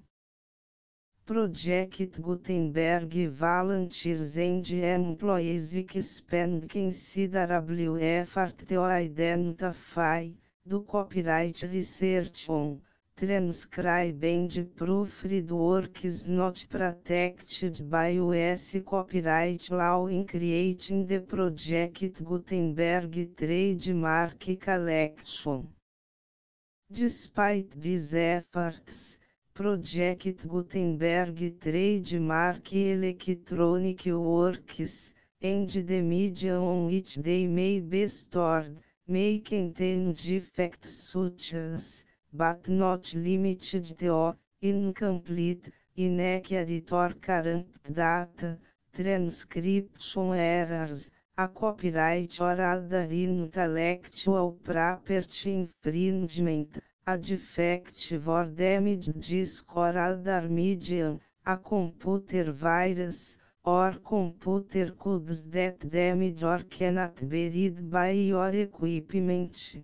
Project Gutenberg volunteers and employees expend considerable effort to identify, do copyright research on, transcribe and proofread works not protected by U.S. copyright law in creating the project Gutenberg trademark collection. Despite these efforts, Project Gutenberg trademark electronic works, and the media on which they may be stored, may contain defects such as, but not limited to, incomplete, inaccurate current data, transcription errors, a copyright or other intellectual property infringement, a defective or damaged disk or other medium, a computer virus, or computer codes that damage or cannot be read by your equipment.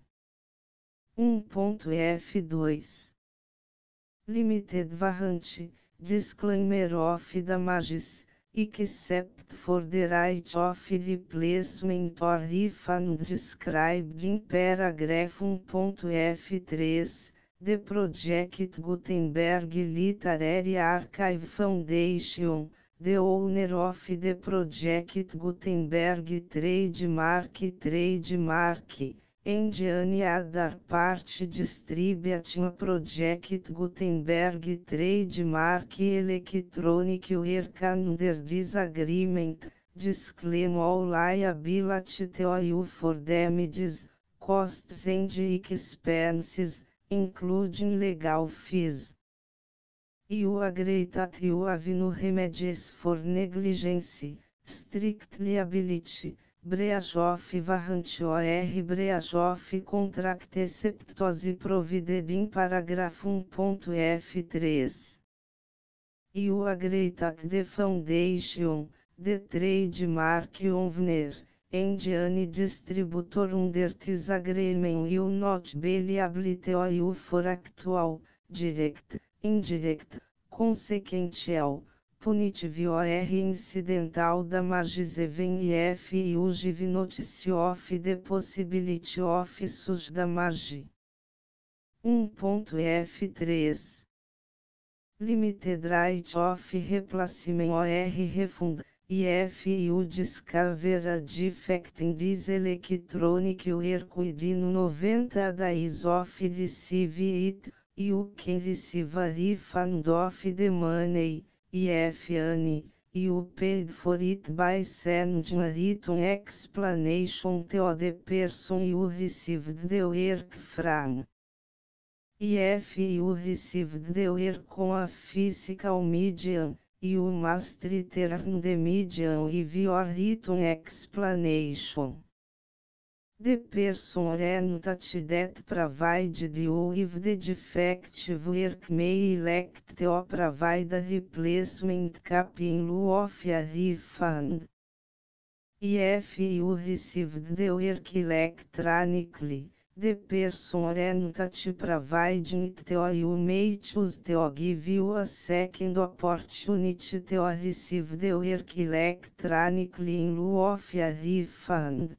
1.F2 Limited Warranty, Disclaimer of damages, except for the right of replacement or refund described in paragraph 1.F3, the Project Gutenberg Literary Archive Foundation, the owner of the Project Gutenberg trademark, and any other party distributing Project Gutenberg trademark electronic work under this agreement, disclaim all liability to you for damages, costs and expenses, including legal fees. You agree that you have no remedies for negligence, strict liability, breach of warranty or breach of contract except as provided in paragraph 1.F3. You agree that the foundation, the trademark owner, and any distributor under this agreement will not be liable to you for actual, direct, indirect, consequential, punitive or incidental damages even if you give notice of the possibility of such damage. 1.F3 Limited right of replacement or refund, if you discover a defect in this electronic work within 90 days of receive it, you can receive a refund of the money, if any, you paid for it by sending a written explanation to the person you received the work from. If you received the work on a physical medium, you must return the medium with your written explanation. The person or entity that provided you with the defective work may elect to provide a replacement copy in lieu of a refund. If you received the work electronically, the person or entity providing it to you may choose to give you a second opportunity to receive the work electronically in lieu of a refund.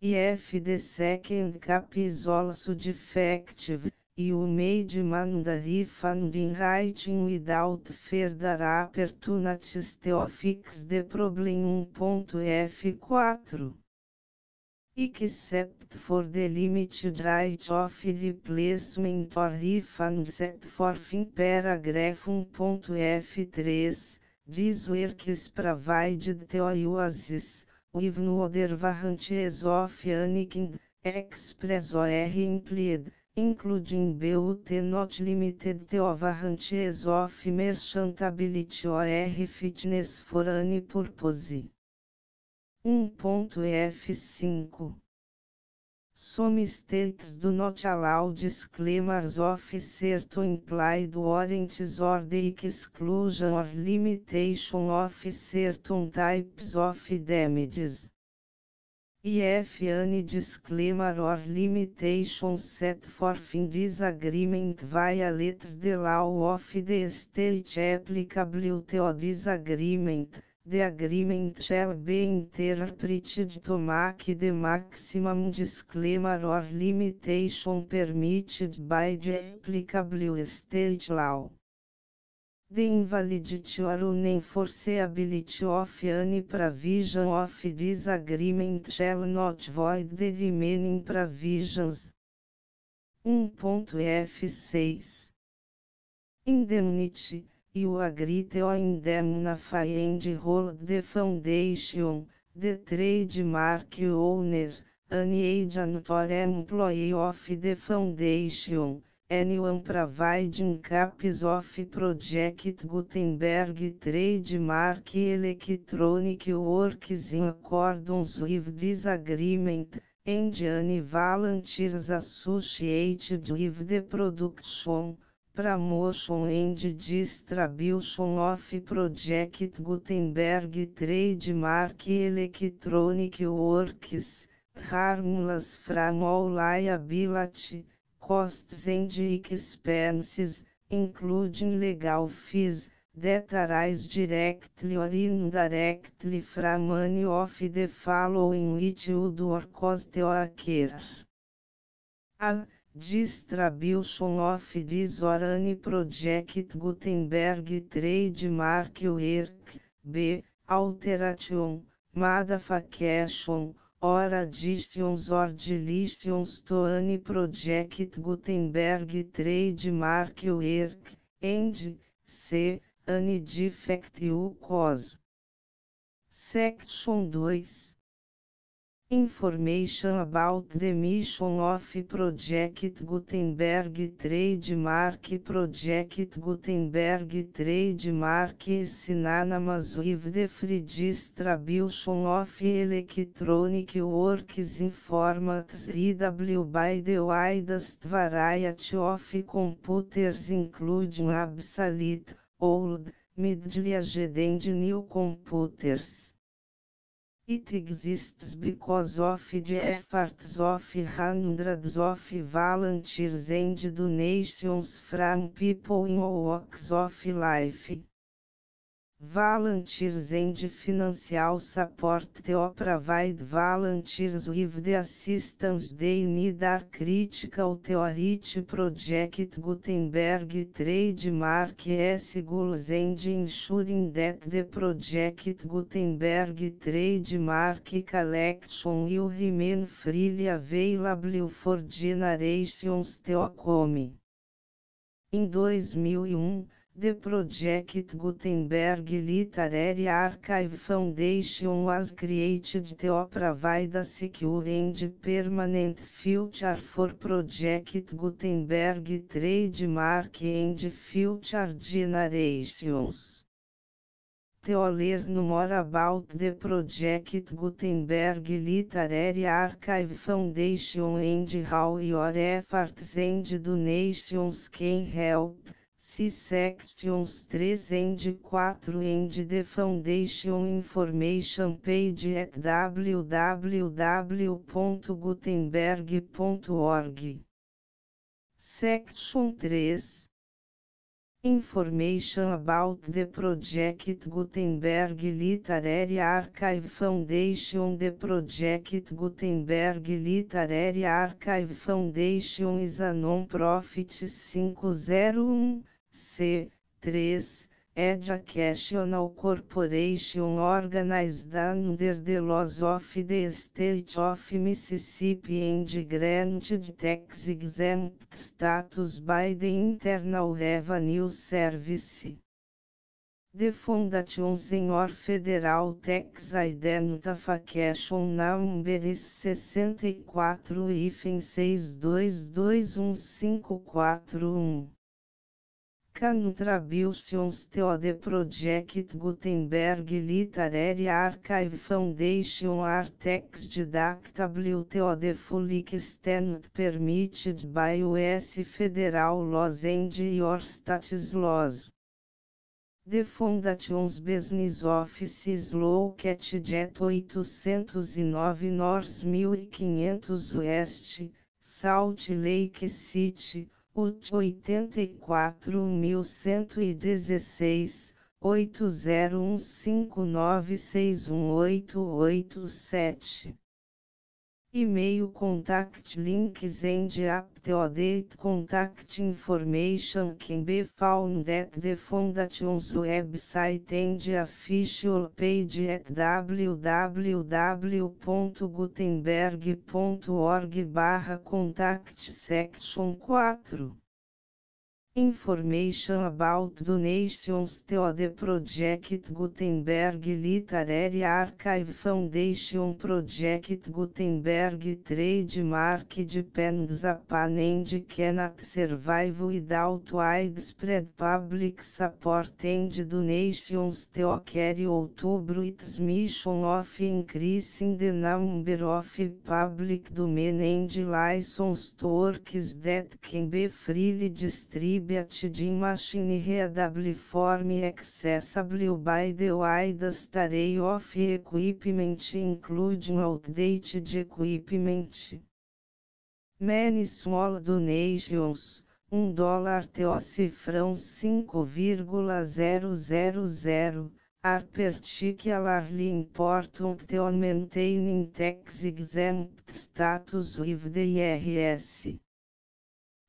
If the second copy is also defective, you may demand a refund in writing without further opportunities to fix the problem. 1.F4 Except for the limited right of replacement or refund set forth in paragraph 1.F3, this work is provided to you as is, with no other warranties of any kind, express or implied, including but not limited to warranties of merchantability or fitness for any purpose. 1.F5 Some states do not allow disclaimers of certain implied warranties or the exclusion or limitation of certain types of damages. If any disclaimer or limitation set forth in this agreement violates the law of the state applicable to this agreement, the agreement shall be interpreted to make the maximum disclaimer or limitation permitted by the applicable state law. The invalidity or unenforceability of any provision of this agreement shall not void the remaining provisions. 1.F6 Indemnity You agree to indemnify and hold the foundation, the trademark owner, any agent or employee of the foundation, anyone providing copies of Project Gutenberg trademark electronic works in accordance with this agreement, and any volunteers associated with the production, promotion and distribution of Project Gutenberg trademark electronic works, harmless from all liability, costs and expenses, including legal fees, that arise directly or indirectly from any of the following which would or cost or occur. A. Distribution of this or any Project Gutenberg trademark work. B. Alteration, modification, or additions or deletions to any Project Gutenberg trademark work, and C. Any defect you cause. Section 2. Information about the mission of Project Gutenberg trademark. Project Gutenberg trademark is synonymous with the free distribution of electronic works in formats readable by the widest variety of computers, including obsolete, old, middle-aged and new computers. It exists because of the efforts of hundreds of volunteers and donations from people in all walks of life. Volunteers and financial support to provide volunteers with the assistance they need are critical to reach Project Gutenberg trademark's goals and ensuring that the Project Gutenberg trademark collection will remain freely available for generations to come. Em 2001, the Project Gutenberg Literary Archive Foundation was created to provide a secure and permanent future for Project Gutenberg trademark and future generations. To learn more about the Project Gutenberg Literary Archive Foundation and how your efforts and donations can help, see sections 3 and 4 and the Foundation information page at www.gutenberg.org. Section 3. Information about the Project Gutenberg Literary Archive Foundation. The Project Gutenberg Literary Archive Foundation is a non-profit 501(c)(3) educational corporation organized under the laws of the State of Mississippi and granted tax-exempt status by the Internal Revenue Service. The Foundation Senior Federal Tax Identification Number is 64-6221541. Contributions to the Project Gutenberg Literary Archive Foundation are tax deductible to the full extent permitted by U.S. federal laws and your state's laws. The Foundation's business office is located at 809 North 1500 West, Salt Lake City, Utah 84116, 8015961887. E-mail contact links and up-to-date contact information can be found at the Foundation's website and official page at www.gutenberg.org/contact section 4. Information about donations to the Project Gutenberg Literary Archive Foundation. Project Gutenberg trademark depends upon and cannot survive without widespread public support and donations to carry out its mission of increasing the number of public domain and licensed works that can be freely distributed in machine-readable form accessible by the widest array of equipment including outdated equipment. Many small donations, $1 to cifrão 5,000, are particularly important to maintaining tax-exempt status with the IRS.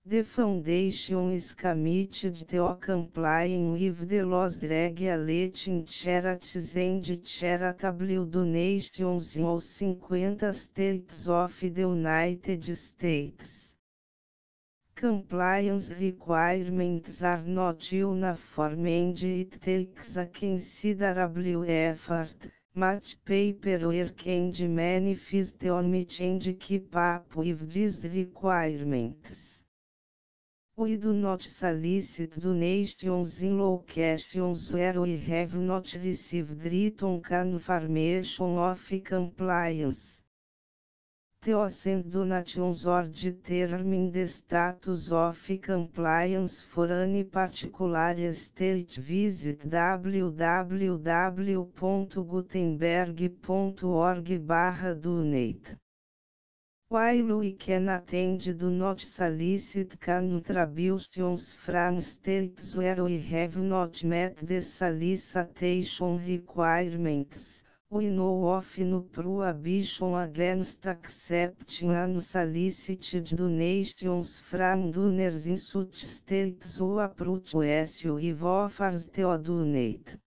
The foundation is committed to complying with the laws regulating charities and charitable donations in all 50 states of the United States. Compliance requirements are not uniform and it takes a considerable effort, much paperwork and many fees to meet and keep up with these requirements. We do not solicit donations in locations where we have not received written confirmation of compliance. To send donations or determine the status of compliance for any particular state, visit www.gutenberg.org/donate. While we cannot and do not solicit contributions from states where we have not met the solicitation requirements, we know of no prohibition against accepting unsolicited donations from donors in such states who approach us with offers to donate.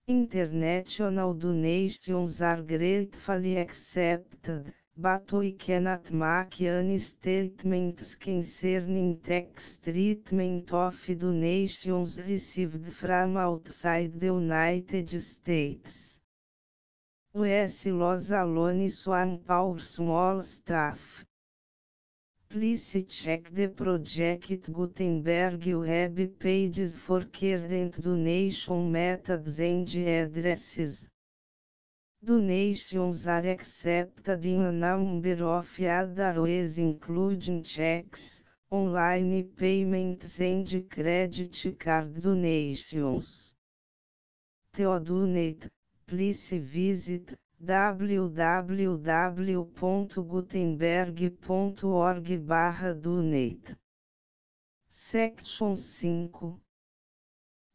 International donations are gratefully accepted, but we cannot make any statements concerning tax treatment of donations received from outside the United States. US laws alone swamp our small staff. Please check the Project Gutenberg web pages for current donation methods and addresses. Donations are accepted in a number of other ways including checks, online payments and credit card donations. To donate, please visit www.gutenberg.org/donate. Section 5.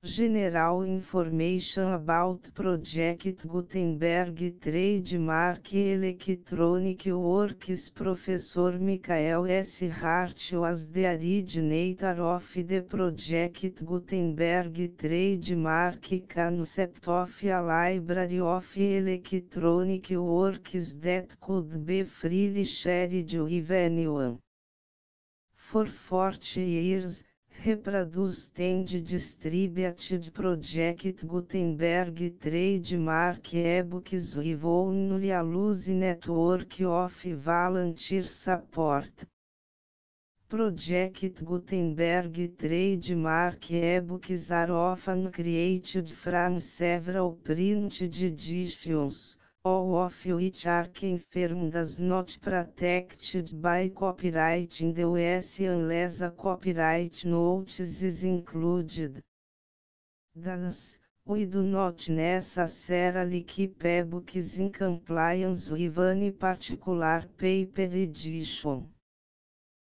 General Information about Project Gutenberg Trademark Electronic Works. Professor Michael S. Hart was the originator of the Project Gutenberg trademark concept of a library of electronic works that could be freely shared with anyone. For 40 years, reproduced and distributed Project Gutenberg trademark ebooks with only a loose network of volunteer support. Project Gutenberg trademark ebooks are often created from several printed editions, all of which are confirmed as not protected by copyright in the US unless a copyright notice is included. Thus, we do not necessarily keep ebooks in compliance with any particular paper edition.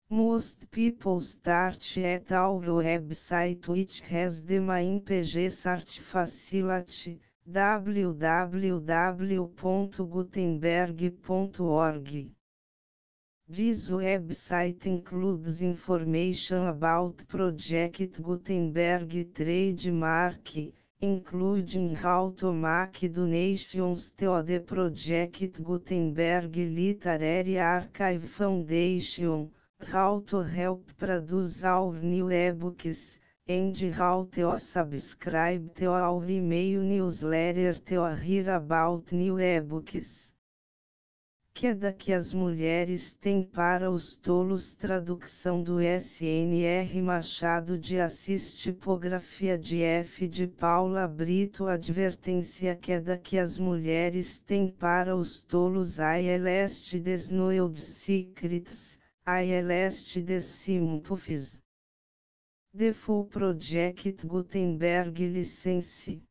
Most people start at our website, which has the MyMPG search facility, www.gutenberg.org. This website includes information about Project Gutenberg trademark, including how to make donations to the Project Gutenberg Literary Archive Foundation, How to help produce our new ebooks, and how to subscribe to our email newsletter to hear about new ebooks. Queda que as mulheres têm para os tolos. Tradução do SNR Machado de Assis. Tipografia de F. de Paula Brito. Advertência: queda que as mulheres têm para os tolos. ILST des Noiled Secrets, ILST des Simpofis. The Full Project Gutenberg License.